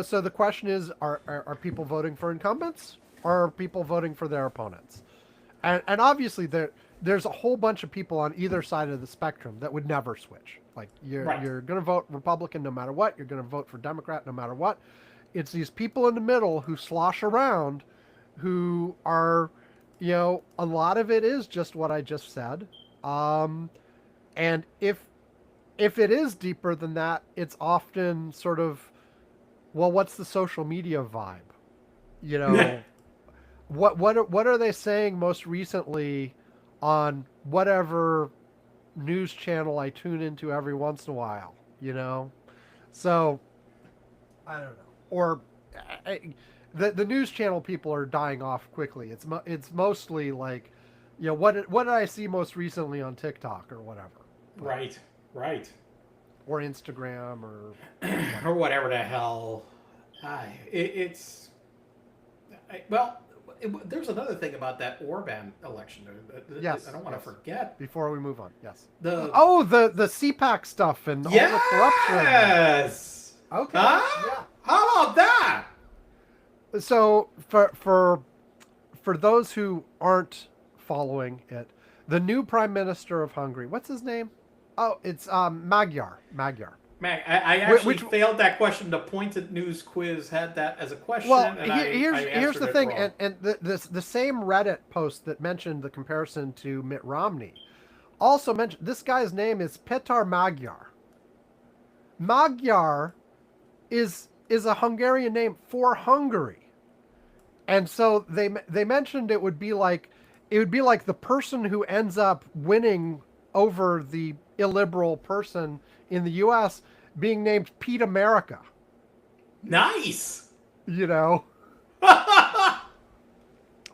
so the question is, are people voting for incumbents, or are people voting for their opponents? And obviously there's a whole bunch of people on either side of the spectrum that would never switch. Like, you're going to vote Republican no matter what. You're going to vote for Democrat no matter what. It's these people in the middle who slosh around, who are, a lot of it is just what I just said. And if it is deeper than that, it's often sort of, well, what's the social media vibe? What are they saying most recently on whatever news channel I tune into every once in a while, So, I don't know. Or the news channel people are dying off quickly. It's mostly like, what did I see most recently on TikTok or whatever. Right. Or Instagram or whatever the hell. There's another thing about that Orban election. Yes, I don't want to forget. Before we move on, yes. The CPAC stuff and all the corruption. Yes. Okay. Huh? Yeah. How about that? So for those who aren't following it, the new Prime Minister of Hungary, what's his name? Oh, it's Magyar. I actually failed that question. The Pointed News quiz had that as a question. Well, and here's the thing, wrong. and the same Reddit post that mentioned the comparison to Mitt Romney also mentioned this guy's name is Petar Magyar. Magyar is a Hungarian name for Hungary, and so they mentioned it would be like it would be like the person who ends up winning over the illiberal person in the U.S. being named Pete America. Nice. You know.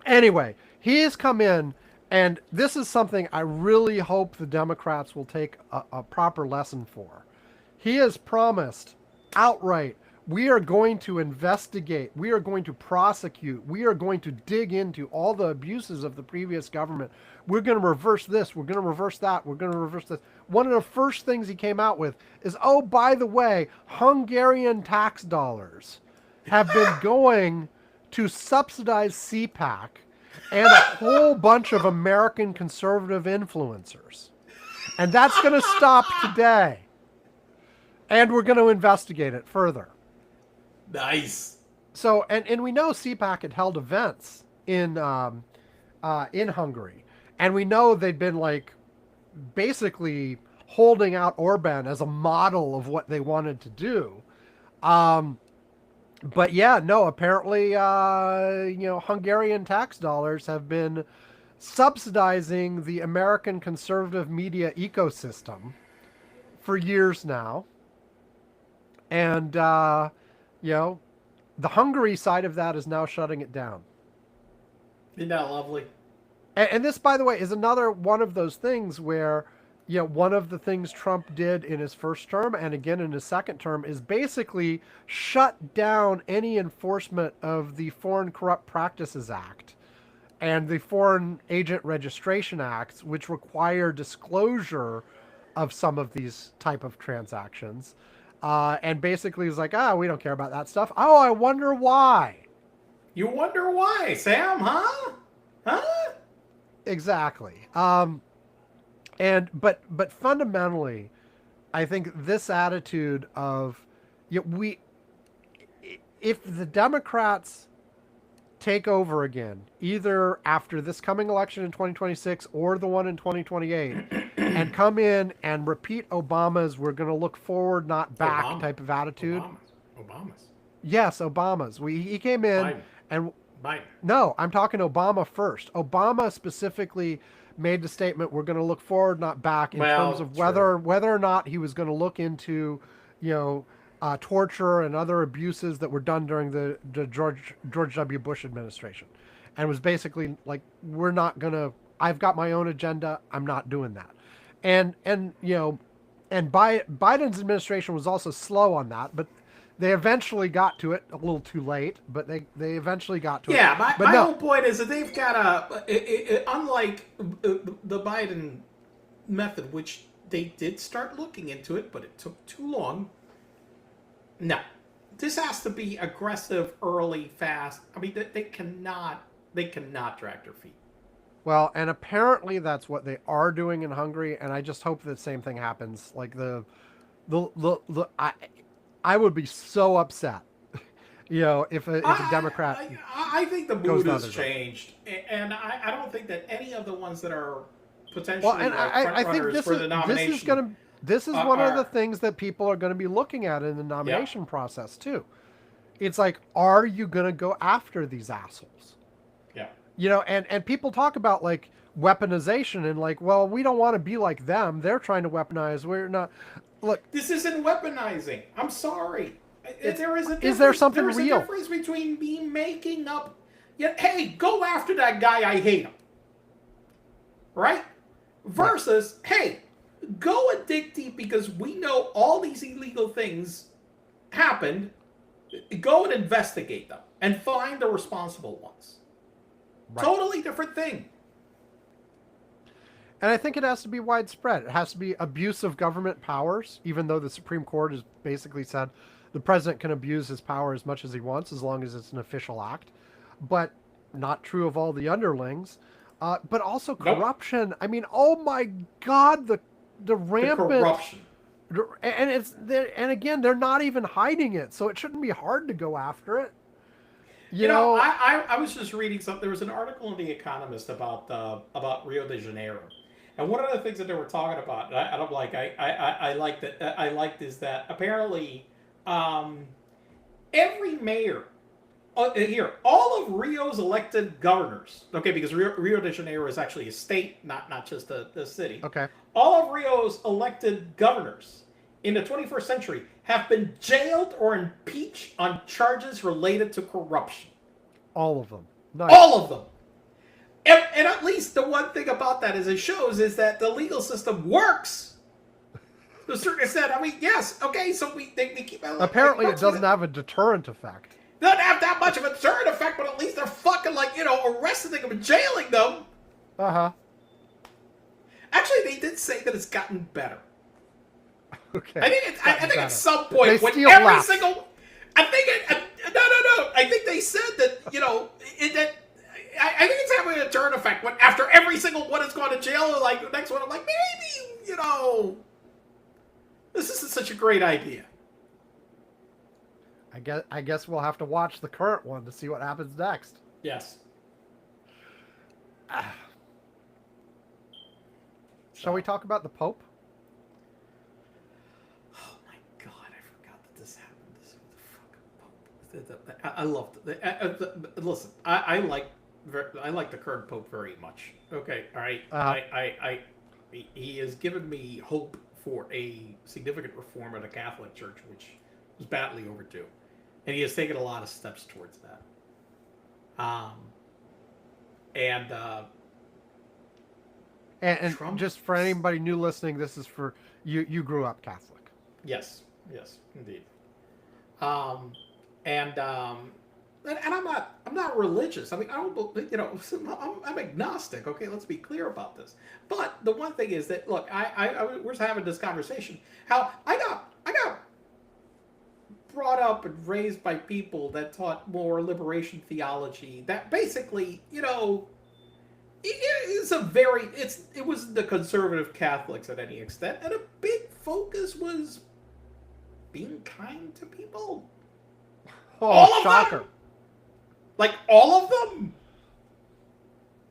Anyway, he has come in, and this is something I really hope the Democrats will take a proper lesson for. He has promised outright, we are going to investigate, we are going to prosecute, we are going to dig into all the abuses of the previous government. We're going to reverse this, we're going to reverse that, we're going to reverse this. One of the first things he came out with is, oh, by the way, Hungarian tax dollars have been going to subsidize CPAC and a whole bunch of American conservative influencers. And that's going to stop today. And we're going to investigate it further. Nice. So, and we know CPAC had held events in Hungary. And we know they'd been like basically holding out Orban as a model of what they wanted to do. But yeah, no, apparently, Hungarian tax dollars have been subsidizing the American conservative media ecosystem for years now. And, the Hungary side of that is now shutting it down. Isn't that lovely? And this, by the way, is another one of those things where, one of the things Trump did in his first term and again in his second term is basically shut down any enforcement of the Foreign Corrupt Practices Act and the Foreign Agent Registration Acts, which require disclosure of some of these type of transactions. And basically is like, we don't care about that stuff. Oh, I wonder why. You wonder why, Sam, huh? Huh? Exactly. But fundamentally, I think this attitude of if the Democrats take over again, either after this coming election in 2026 or the one in 2028, and come in and repeat Obama's "we're going to look forward, not back" type of attitude. Obama's. Yes, Obama's. He came in Biden. and Biden. No, I'm talking Obama first. Obama specifically made the statement, we're going to look forward, not back, in terms of whether or not he was going to look into, torture and other abuses that were done during the George W. Bush administration. And was basically like, we're not going to, I've got my own agenda, I'm not doing that. And Biden's administration was also slow on that, but they eventually got to it, a little too late, but they eventually got to it. Yeah, my whole point is that they've got unlike the Biden method, which they did start looking into it, but it took too long. No, this has to be aggressive, early, fast. I mean, they cannot drag their feet. Well, and apparently that's what they are doing in Hungary, and I just hope the same thing happens. Like I would be so upset, if a Democrat. I think the mood has changed, and I don't think that any of the ones that are potentially I think for the nomination. This is one of the things that people are going to be looking at in the nomination process too. It's like, are you going to go after these assholes? Yeah. And people talk about like weaponization and like, well, we don't want to be like them. They're trying to weaponize. We're not. Look, this isn't weaponizing. I'm sorry. There is a difference. Is there something real? There's a difference between me making up. Yeah, hey, go after that guy. I hate him. Right? Versus, hey, go and dig deep because we know all these illegal things happened. Go and investigate them and find the responsible ones. Right. Totally different thing. And I think it has to be widespread. It has to be abuse of government powers, even though the Supreme Court has basically said the president can abuse his power as much as he wants as long as it's an official act. But not true of all the underlings. But also corruption. Nope. I mean, oh my God, the rampant corruption. And again, they're not even hiding it, so it shouldn't be hard to go after it. You know, I was just reading something. There was an article in The Economist about Rio de Janeiro. And one of the things that they were talking about, I liked is that apparently every mayor Here, all of Rio's elected governors, okay, because Rio de Janeiro is actually a state, not just a city. Okay. All of Rio's elected governors in the 21st century have been jailed or impeached on charges related to corruption. All of them. Nice. All of them. And at least the one thing about that it shows is that the legal system works to a certain extent. I mean, yes, okay, so they keep... Apparently it doesn't have a deterrent effect. It doesn't have that much of a deterrent effect, but at least they're fucking, arresting them and jailing them. Uh-huh. Actually, they did say that it's gotten better. Okay. I think at some point, they when steal every less. single... I think no. I think they said that, I think it's having a deterrent effect. When after every single one has gone to jail, like the next one, I'm like, maybe, this isn't such a great idea. I guess we'll have to watch the current one to see what happens next. Yes. Shall we talk about the Pope? Oh my God! I forgot that this happened. This the fucking Pope. I loved it. Listen, I like the current Pope very much. Okay, all right. He has given me hope for a significant reform of the Catholic Church, which was badly overdue, and he has taken a lot of steps towards that. And Trump? just for anybody new listening, this is for you. You grew up Catholic. Yes, indeed. And I'm not religious. I mean, I don't, I'm agnostic. Okay, let's be clear about this. But the one thing is that, look, we're having this conversation. How I got brought up and raised by people that taught more liberation theology. That basically, it was the conservative Catholics at any extent, and a big focus was being kind to people. Oh, all of shocker. them? Like, all of them?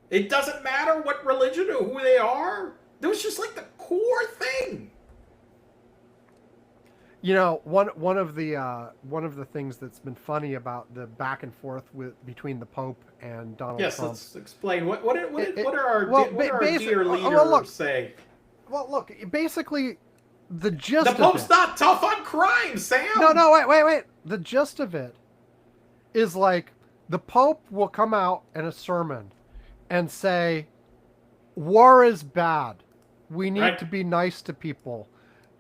It doesn't matter what religion or who they are? It was just like the core thing. One of the things that's been funny about the back and forth between the Pope and Donald Trump. Yes, let's explain. What are our dear leaders say? Well, look, basically, the gist the of Pope's it, not tough on crime, Sam. No, wait. The gist of it is like the Pope will come out in a sermon and say, war is bad. We need to be nice to people.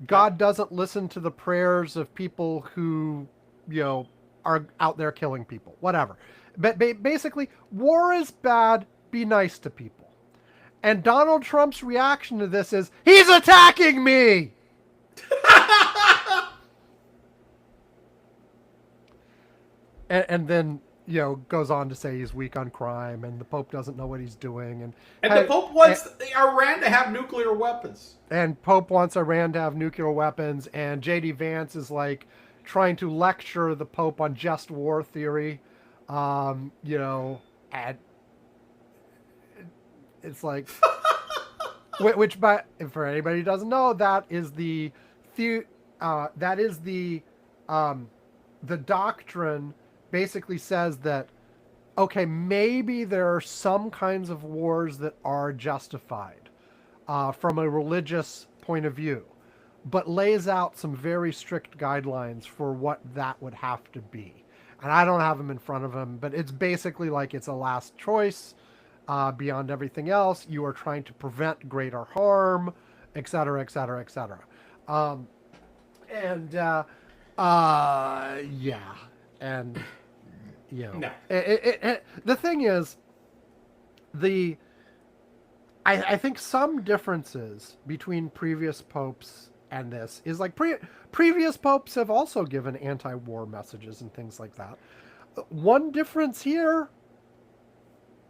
God doesn't listen to the prayers of people who, are out there killing people. Whatever. But basically, war is bad. Be nice to people. And Donald Trump's reaction to this is, he's attacking me! and then, goes on to say he's weak on crime and the Pope doesn't know what he's doing. And the Pope wants Iran to have nuclear weapons. And Pope wants Iran to have nuclear weapons. And J.D. Vance is like trying to lecture the Pope on just war theory. And it's like, which, for anybody who doesn't know, that is the doctrine basically says that, okay, maybe there are some kinds of wars that are justified from a religious point of view, but lays out some very strict guidelines for what that would have to be. And I don't have them in front of him, but it's basically like it's a last choice beyond everything else. You are trying to prevent greater harm, et cetera, et cetera, et cetera. Yeah. And, No. The thing is, I think some differences between previous popes and this is like previous popes have also given anti-war messages and things like that. One difference here,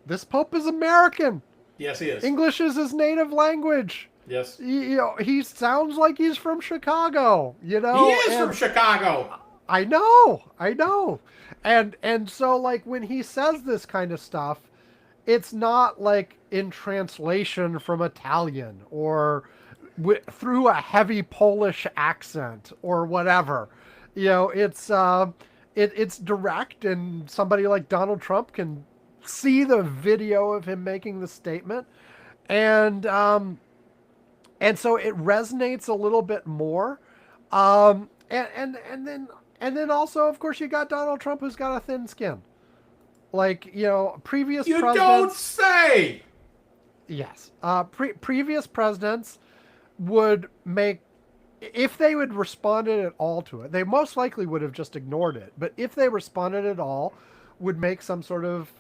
this pope is American. Yes, he is. English is his native language. Yes. He sounds like he's from Chicago, He is from Chicago. I know. And so, like, when he says this kind of stuff, it's not like in translation from Italian or through a heavy Polish accent or whatever. It's it's direct, and somebody like Donald Trump can see the video of him making the statement, and so it resonates a little bit more. And then also, of course, you got Donald Trump, who's got a thin skin. Like, previous You presidents. don't say. Yes, previous presidents would make, if they would responded at all to it, they most likely would have just ignored it. But if they responded at all, would make some sort of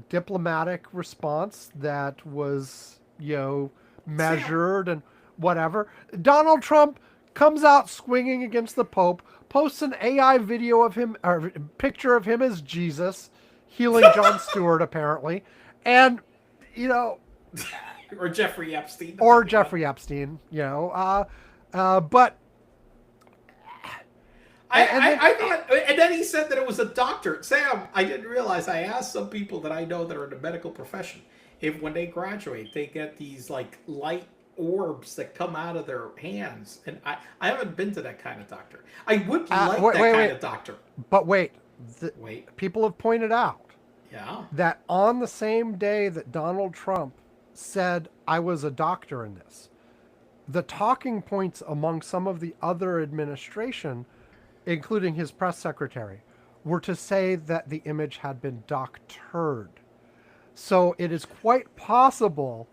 diplomatic response that was, measured and whatever. Donald Trump comes out swinging against the Pope, posts an AI video of him, or picture of him as Jesus, healing Jon Stewart, apparently. And, Or Jeffrey Epstein. Or Jeffrey Epstein, but... I thought, and then he said that it was a doctor. Sam, I didn't realize. I asked some people that I know that are in the medical profession if when they graduate they get these like light orbs that come out of their hands, and I haven't been to that kind of doctor. I would like that kind of doctor. But wait, wait, people have pointed out, that on the same day that Donald Trump said I was a doctor in this, the talking points among some of the other administration, including his press secretary, were to say that the image had been doctored. So it is quite possible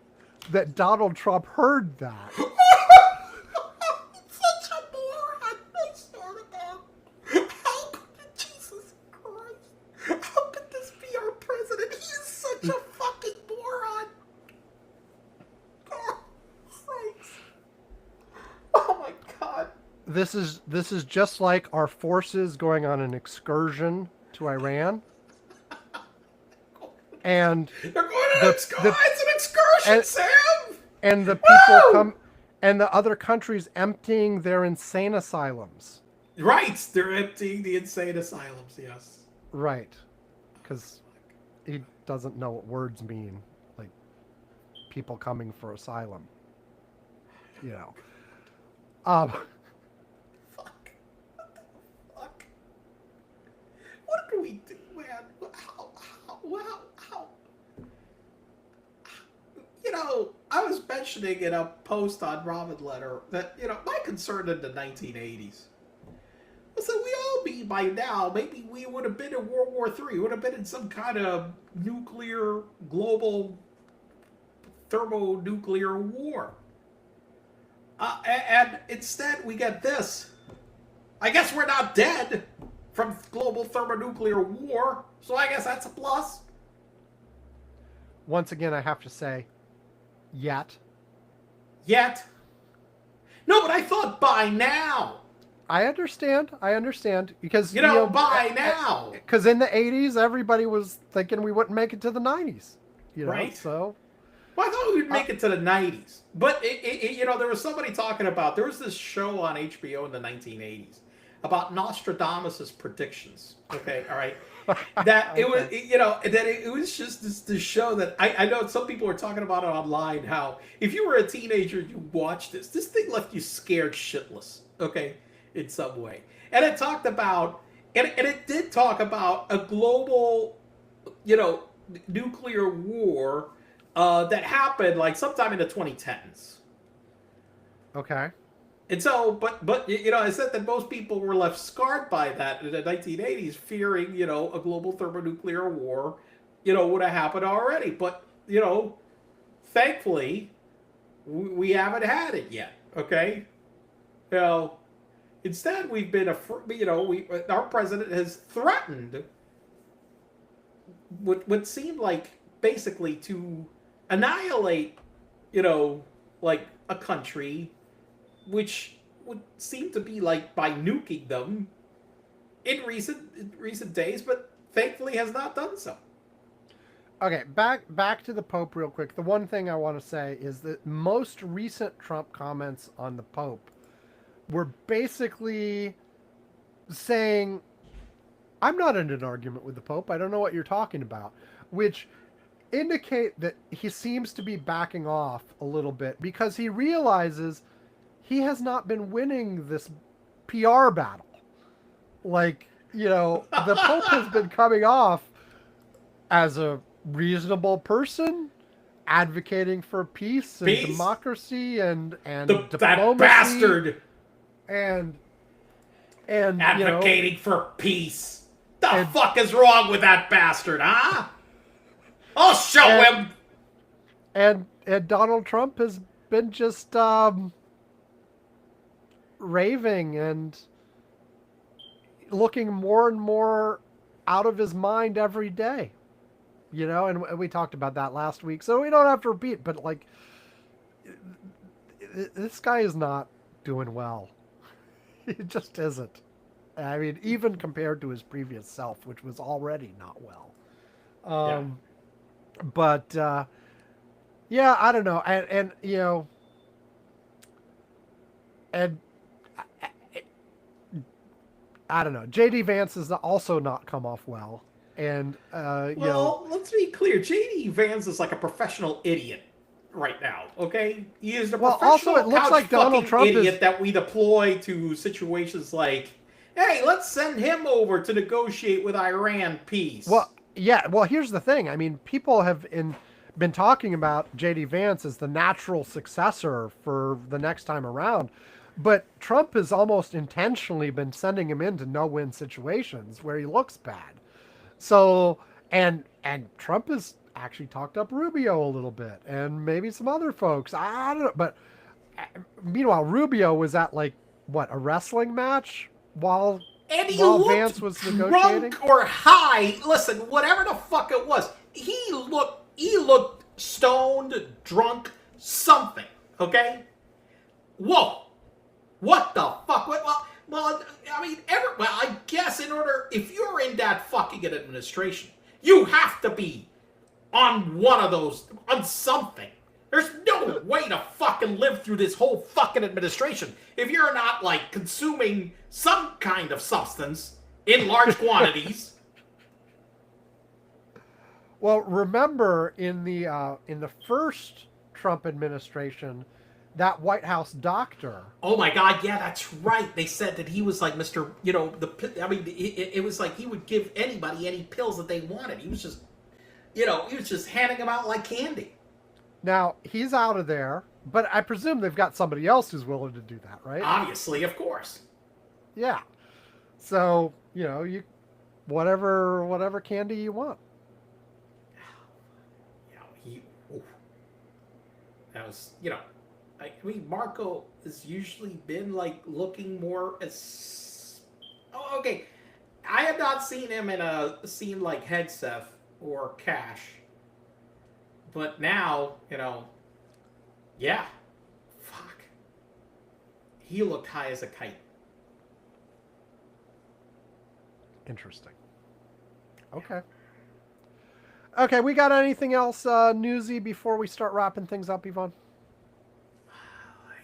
that Donald Trump heard that. Such a moron! I swear to God. How could Jesus Christ? How could this be our president? He is such a fucking moron. God sakes. Oh my God. This is just like our forces going on an excursion to Iran. And they're going on it's an excursion, Sam. And the people and the other countries emptying their insane asylums. Right, they're emptying the insane asylums. Yes. Right, because he doesn't know what words mean, like people coming for asylum. Fuck. What the fuck? What do we do, man? How? I was mentioning in a post on Robin Letter that, my concern in the 1980s was that we all be by now, maybe we would have been in World War III, we would have been in some kind of nuclear, global, thermonuclear war. And instead we get this. I guess we're not dead from global thermonuclear war, so I guess that's a plus. Once again, I have to say, Yet. No, but I thought by now. I understand. Because, by now. Because in the 80s, everybody was thinking we wouldn't make it to the 90s. Right. So. Well, I thought we'd make it to the 90s. But, there was somebody talking about, there was this show on HBO in the 1980s about Nostradamus' predictions. Okay, all right? That it was, that it was just this show that I know some people were talking about it online, how if you were a teenager, you watched this thing left you scared shitless, okay, in some way. And it talked about, and it did talk about a global, nuclear war that happened like sometime in the 2010s. Okay. And so, but I said that most people were left scarred by that in the 1980s, fearing, a global thermonuclear war, would have happened already. But, thankfully, we haven't had it yet, okay? Instead we've been, our president has threatened what seemed like basically to annihilate, like a country, which would seem to be like by nuking them in recent days, but thankfully has not done so. Okay, back to the Pope real quick. The one thing I want to say is that most recent Trump comments on the Pope were basically saying, I'm not in an argument with the Pope. I don't know what you're talking about, which indicate that he seems to be backing off a little bit because he realizes he has not been winning this PR battle. Like, the Pope has been coming off as a reasonable person, advocating for peace and Peace? democracy and That diplomacy bastard and and advocating for peace. The and fuck is wrong with that bastard, huh? I'll show and, him. and Donald Trump has been just raving and looking more and more out of his mind every day. And we talked about that last week, so we don't have to repeat, but like this guy is not doing well. He just isn't. I mean, even compared to his previous self, which was already not well. But yeah, I don't know, and and I don't know. JD Vance has also not come off well, and Well, let's be clear. JD Vance is like a professional idiot right now. Okay, he is the also professional it looks couch like Donald fucking Trump idiot that we deploy to situations like, hey, let's send him over to negotiate with Iran peace. Well, yeah. Well, here's the thing. I mean, people have been talking about JD Vance as the natural successor for the next time around. But Trump has almost intentionally been sending him into no-win situations where he looks bad. So, and Trump has actually talked up Rubio a little bit, and maybe some other folks. I don't know. But meanwhile, Rubio was at like what, a wrestling match while Vance was negotiating. Drunk or high. Listen, whatever the fuck it was, he looked stoned, drunk, something. Okay. Whoa. What the fuck? Well, I mean, I guess if you're in that fucking administration, you have to be on one of those, on something. There's no way to fucking live through this whole fucking administration if you're not, like, consuming some kind of substance in large quantities. Well, remember in the first Trump administration, that White House doctor. Oh my God! Yeah, that's right. They said that he was like Mr. It was like he would give anybody any pills that they wanted. He was just handing them out like candy. Now he's out of there, but I presume they've got somebody else who's willing to do that, right? Obviously, of course. Yeah. So you whatever candy you want. That was I mean, Marco has usually been like looking more as. Oh, okay. I have not seen him in a scene like Hegseth or Cash, but now yeah, fuck. He looked high as a kite. Interesting. Okay. Okay, we got anything else newsy before we start wrapping things up, Yvonne?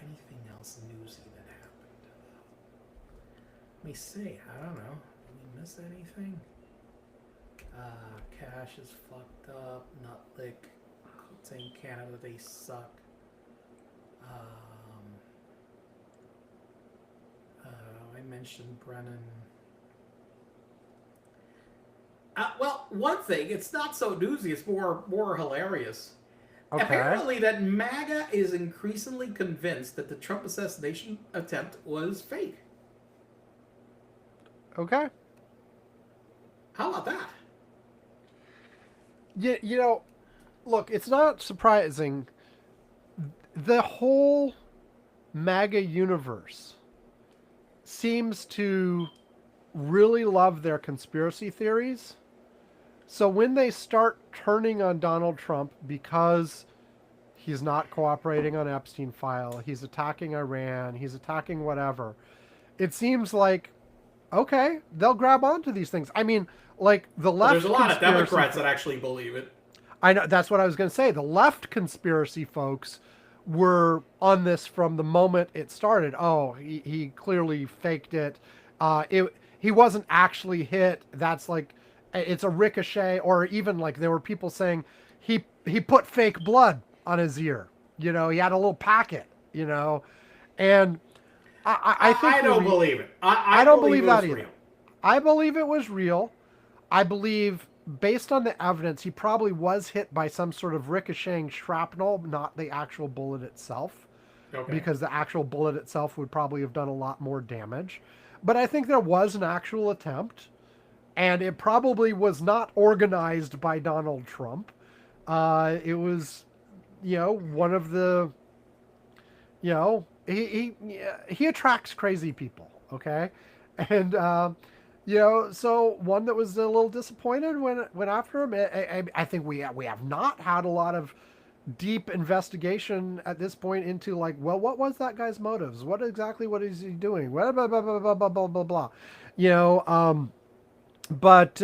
Anything else newsy that happened? Let me see. I don't know. Did we miss anything? Cash is fucked up. Nutlick saying Canada, they suck. I mentioned Brennan. Well, one thing, it's not so newsy, it's more hilarious. Okay. Apparently that MAGA is increasingly convinced that the Trump assassination attempt was fake. Okay. How about that? Yeah, look, it's not surprising. The whole MAGA universe seems to really love their conspiracy theories. So when they start turning on Donald Trump because he's not cooperating on Epstein file, he's attacking Iran, he's attacking whatever, it seems like, okay, they'll grab onto these things. I mean, like the left. There's a lot of Democrats that actually believe it. I know, that's what I was going to say. The left conspiracy folks were on this from the moment it started. Oh, he clearly faked it. He wasn't actually hit. That's like, it's a ricochet. Or even like there were people saying he put fake blood on his ear. He had a little packet. And I think I don't believe it. I don't believe that either. Real. I believe it was real. I believe, based on the evidence, he probably was hit by some sort of ricocheting shrapnel, not the actual bullet itself, Okay. because the actual bullet itself would probably have done a lot more damage. But I think there was an actual attempt, and it probably was not organized by Donald Trump. It was, one of the, he attracts crazy people, okay, and so one that was a little disappointed when it went after him. I think we have not had a lot of deep investigation at this point into, like, well, what was that guy's motives? What is he doing? Blah blah blah blah blah blah blah blah. You know, but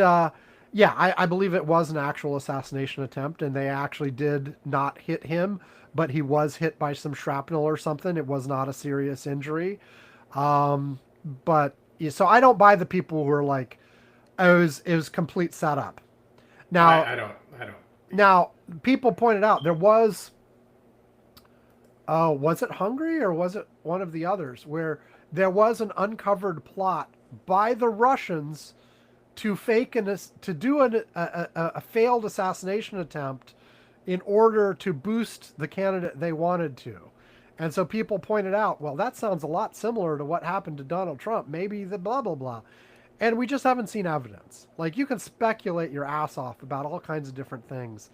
yeah, I believe it was an actual assassination attempt, and they actually did not hit him, but he was hit by some shrapnel or something. It was not a serious injury. But yeah, so I don't buy the people who are like, it was complete setup. Now, I don't. now people pointed out there was, was it Hungary or was it one of the others, where there was an uncovered plot by the Russians to do a failed assassination attempt in order to boost the candidate they wanted to. And so people pointed out, well, that sounds a lot similar to what happened to Donald Trump. Maybe the blah, blah, blah. And we just haven't seen evidence. Like, you can speculate your ass off about all kinds of different things.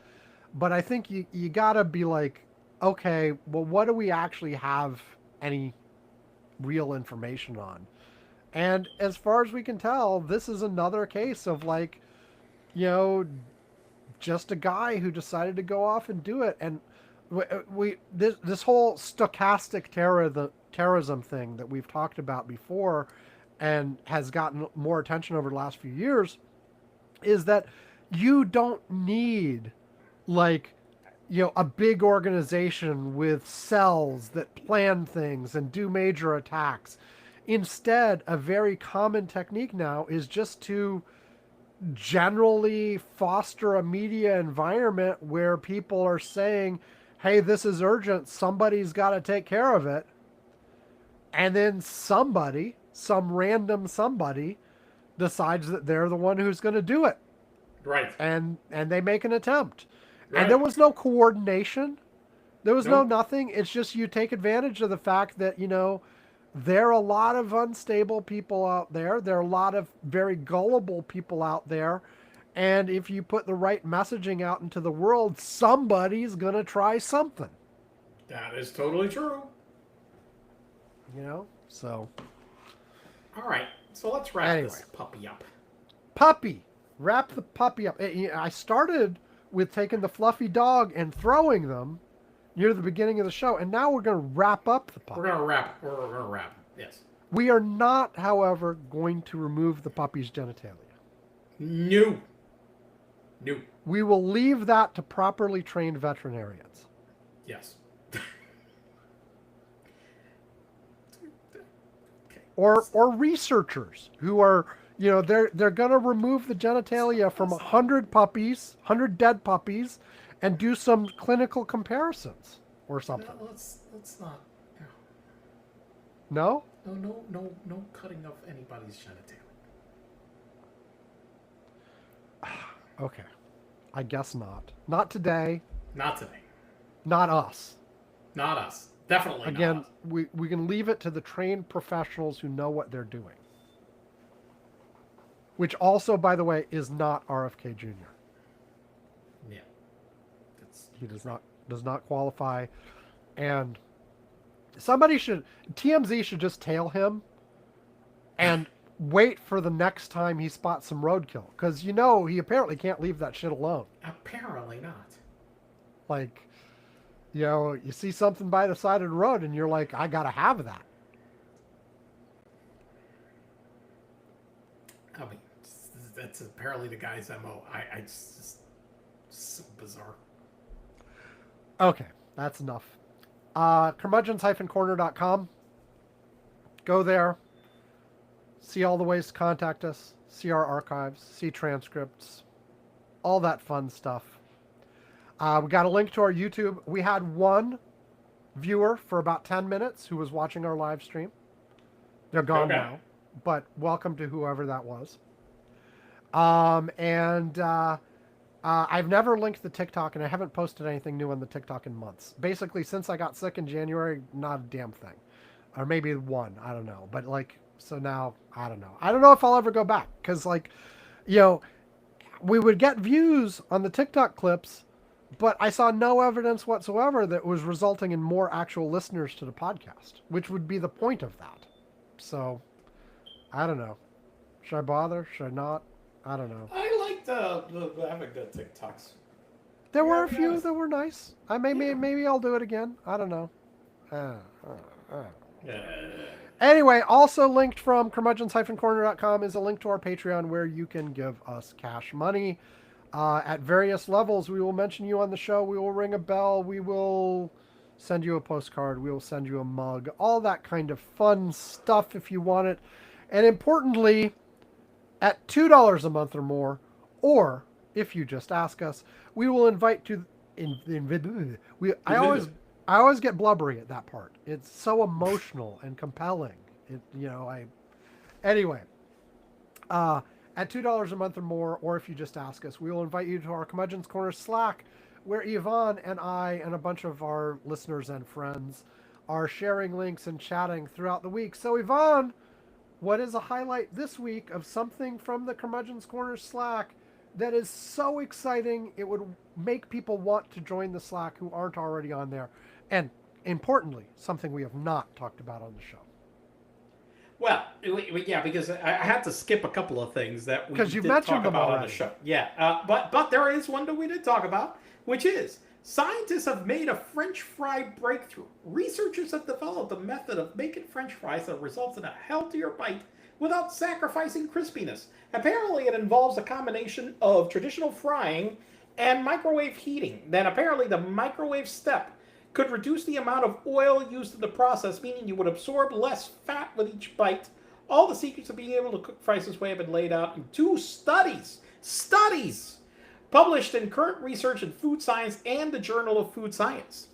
But I think you got to be like, okay, well, what do we actually have any real information on? And as far as we can tell, this is another case of, like, just a guy who decided to go off and do it. And this whole stochastic terrorism thing that we've talked about before and has gotten more attention over the last few years is that you don't need, like, a big organization with cells that plan things and do major attacks. Instead, a very common technique now is just to generally foster a media environment where people are saying, hey, this is urgent, somebody's got to take care of it. And then some random somebody, decides that they're the one who's going to do it. Right. And they make an attempt. Right. And there was no coordination. There was no Nope. nothing. It's just you take advantage of the fact that, there are a lot of unstable people out there. There are a lot of very gullible people out there. And if you put the right messaging out into the world, somebody's going to try something. That is totally true. So. All right. So let's wrap this puppy up. Puppy. Wrap the puppy up. I started with taking the fluffy dog and throwing them near the beginning of the show, and now we're going to wrap up the puppy. We're going to wrap. We're going to wrap. Yes. We are not, however, going to remove the puppy's genitalia. No. We will leave that to properly trained veterinarians. Yes. Okay. Or researchers who are, they're going to remove the genitalia from 100 dead puppies, and do some clinical comparisons or something. No, let's not. No? No cutting of anybody's genitalia. Okay. I guess not. Not today. Not today. Not us. Not us. Definitely Again, not us. we can leave it to the trained professionals who know what they're doing. Which also, by the way, is not RFK Jr. Yeah. He does not qualify. And TMZ should just tail him and wait for the next time he spots some roadkill. Because, he apparently can't leave that shit alone. Apparently not. Like, you see something by the side of the road and you're like, I gotta have that. I mean, that's apparently the guy's MO. It's just so bizarre. Okay, that's enough. Curmudgeons-corner.com. Go there. See all the ways to contact us. See our archives. See transcripts. All that fun stuff. We got a link to our YouTube. We had one viewer for about 10 minutes who was watching our live stream. They're gone now. but welcome to whoever that was. And I've never linked the TikTok, and I haven't posted anything new on the TikTok in months. Basically, since I got sick in January, not a damn thing, or maybe one. I don't know. But like, so now I don't know. I don't know if I'll ever go back because, like, you know, we would get views on the TikTok clips, but I saw no evidence whatsoever that was resulting in more actual listeners to the podcast, which would be the point of that. So, I don't know. Should I bother? Should I not? I don't know. I like the having the TikToks. There Yeah, were a be few honest. that were nice. Maybe I'll do it again. I don't know. Uh, Yeah. Anyway, also linked from curmudgeons-corner.com is a link to our Patreon where you can give us cash money at various levels. We will mention you on the show. We will ring a bell. We will send you a postcard. We will send you a mug. All that kind of fun stuff if you want it. And importantly, at $2 a month or more, or if you just ask us, we will invite to. I always get blubbery at that part. It's so emotional and compelling. Anyway. At $2 a month or more, or if you just ask us, we will invite you to our Curmudgeon's Corner Slack, where Yvonne and I and a bunch of our listeners and friends are sharing links and chatting throughout the week. So, Yvonne, what is a highlight this week of something from the Curmudgeon's Corner Slack that is so exciting it would make people want to join the Slack who aren't already on there? And importantly, something we have not talked about on the show. Well, yeah, because I had to skip a couple of things that we Because you've did mentioned talk them about on the already. show. Yeah, but there is one that we did talk about, which is scientists have made a French fry breakthrough. Researchers have developed a method of making French fries that results in a healthier bite without sacrificing crispiness. Apparently, it involves a combination of traditional frying and microwave heating. Then apparently the microwave step could reduce the amount of oil used in the process, meaning you would absorb less fat with each bite. All the secrets of being able to cook fries this way have been laid out in 2 studies published in Current Research in Food Science and the Journal of Food Science.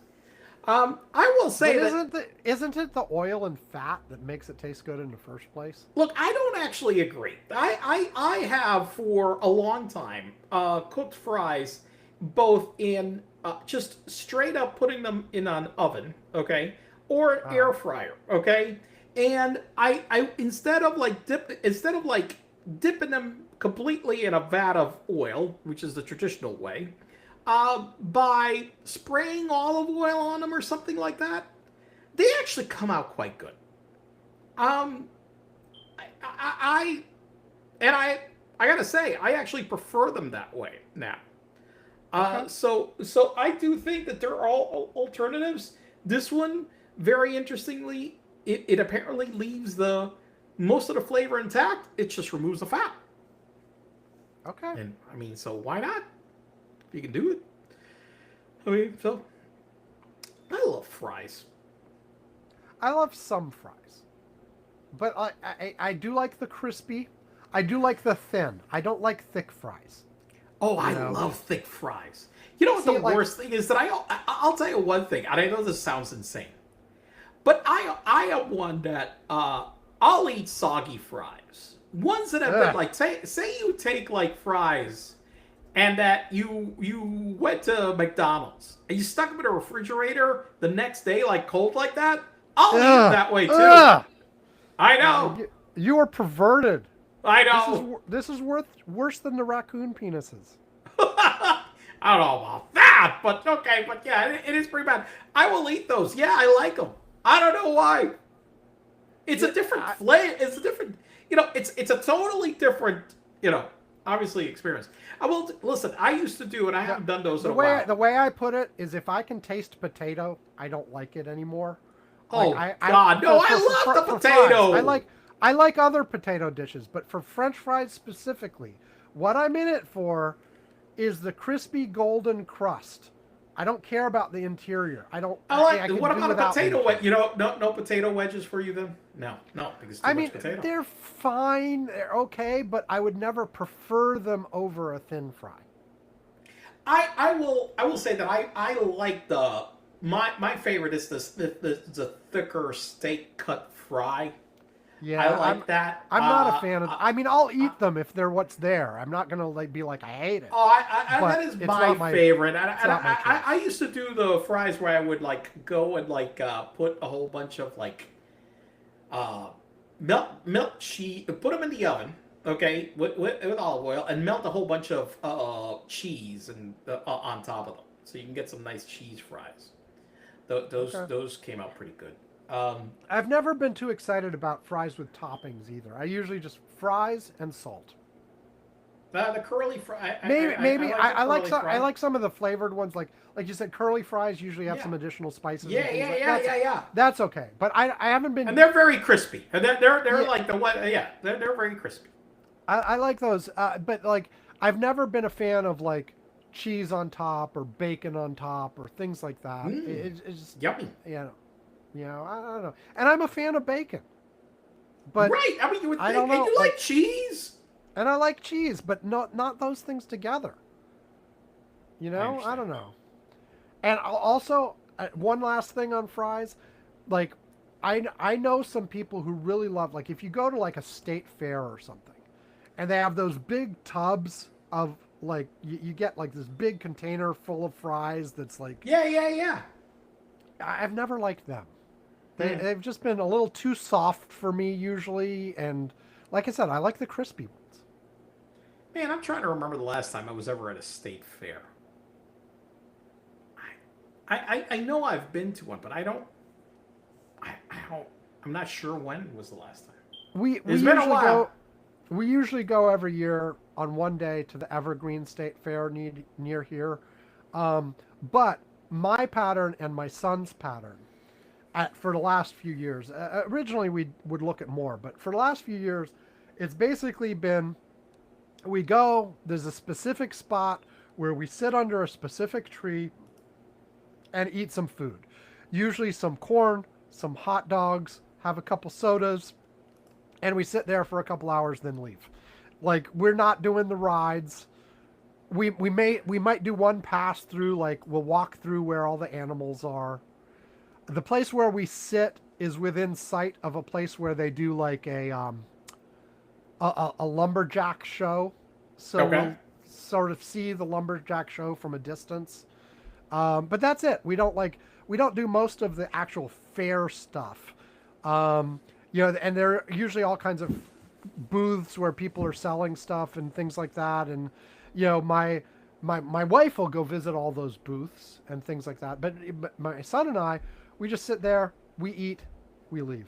I will say that isn't it the oil and fat that makes it taste good in the first place? look, I don't actually agree. I have for a long time cooked fries both in just straight up putting them in an oven, okay, or an air fryer, okay, and I instead of dipping them completely in a vat of oil, which is the traditional way, by spraying olive oil on them or something like that, they actually come out quite good. Um, I gotta say, I actually prefer them that way now. Okay. So I do think that there are alternatives. This one, very interestingly, it apparently leaves the most of the flavor intact. It just removes the fat. Okay. And I mean, so why not? You can do it. I mean, so I love fries. I love some fries, but I do like the crispy. I do like the thin. I don't like thick fries. Oh, I know? love thick fries. You know what See, the like- worst thing is that I'll tell you one thing, and I know this sounds insane, but I am one that I'll eat soggy fries. Ones that have been Ugh. like say you take like fries and that you went to McDonald's and you stuck them in a refrigerator the next day like cold like that. I'll eat it that way too. Ugh. I know. You are perverted. I know. This is worse than the raccoon penises. I don't know about that, but okay, but yeah, it is pretty bad. I will eat those. Yeah, I like them. I don't know why. It's a different flavor. It's a different, it's a totally different, obviously experience. I will listen. I used to do, and I haven't done those in a while. The way I put it is, if I can taste potato, I don't like it anymore. Oh Like, God, no! I love the potato. Fries, I like other potato dishes, but for French fries specifically, what I'm in it for is the crispy golden crust. I don't care about the interior. I don't. I can what do about a without potato them. wedge? No potato wedges for you then? No, because too much potato. They're fine. They're okay, but I would never prefer them over a thin fry. I will say that I like my favorite is the thicker steak cut fry. Yeah, I like that. I'm not a fan of. I mean, I'll eat them if they're what's there. I'm not gonna like be like I hate it. Oh, But that is it's my not my favorite. And, it's not my choice. I used to do the fries where I would like go and like put a whole bunch of like uh, melt cheese, put them in the oven, okay, with olive oil, and melt a whole bunch of cheese and on top of them, so you can get some nice cheese fries. Okay. Those came out pretty good. I've never been too excited about fries with toppings either. I usually just fries and salt. The curly fry. Maybe I like the curly I fry. like some of the flavored ones like you said, curly fries usually have Yeah. some additional spices and Yeah, things yeah, like yeah, that. yeah. That's okay. But I haven't been. And they're very crispy. And they're Yeah. like the one. Yeah, they're very crispy. I like those, but like I've never been a fan of like cheese on top or bacon on top or things like that. It's just Yummy. I don't know. And I'm a fan of bacon, but Right. I mean, you would I think, don't and know, you like like, cheese. and I like cheese, but not those things together. I I understand. don't know. And also, one last thing on fries, like I know some people who really love like if you go to like a state fair or something, and they have those big tubs of like you get like this big container full of fries that's like Yeah, yeah, yeah. I've never liked them. Hmm. They've just been a little too soft for me usually, and like I said, I like the crispy ones. Man, I'm trying to remember the last time I was ever at a state fair. I know I've been to one, but I don't. I don't. I'm not sure when was the last time. We It's been a usually while. go we usually go every year on one day to the Evergreen State Fair near here. But my pattern and my son's pattern for the last few years, originally we would look at more, but for the last few years, it's basically been we go, there's a specific spot where we sit under a specific tree and eat some food. Usually some corn, some hot dogs, have a couple sodas, and we sit there for a couple hours, then leave. Like we're not doing the rides. We might do one pass through, like we'll walk through where all the animals are. The place where we sit is within sight of a place where they do like a lumberjack show, so Okay. we'll sort of see the lumberjack show from a distance. But that's it. We don't do most of the actual fair stuff. And there are usually all kinds of booths where people are selling stuff and things like that. And my wife will go visit all those booths and things like that. But my son and I, we just sit there, we eat, we leave.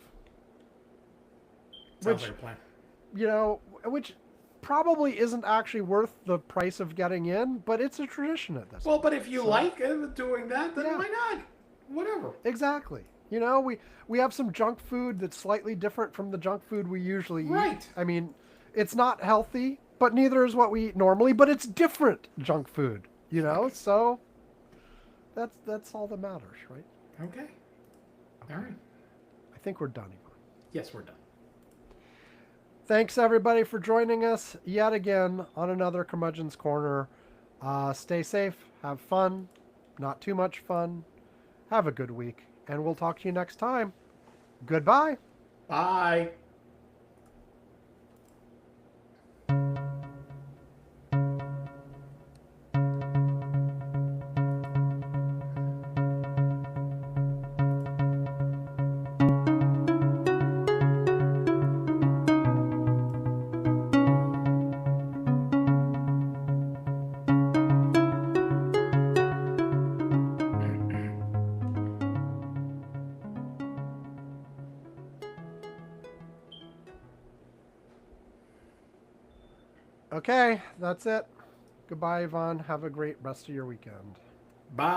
Sounds Which like a plan. which probably isn't actually worth the price of getting in, but it's a tradition at this Well, point. but if you So, like doing that, then Yeah. why not? Whatever. exactly. We have some junk food that's slightly different from the junk food we usually eat. Right. I mean, it's not healthy, but neither is what we eat normally, but it's different junk food. So that's all that matters, right? Okay. All right. I think we're done, Yvonne. Yes, we're done. Thanks everybody for joining us yet again on another Curmudgeon's Corner. Stay safe, have fun, not too much fun. Have a good week, and we'll talk to you next time. Goodbye. Bye. Okay, that's it. Goodbye, Yvonne. Have a great rest of your weekend. Bye.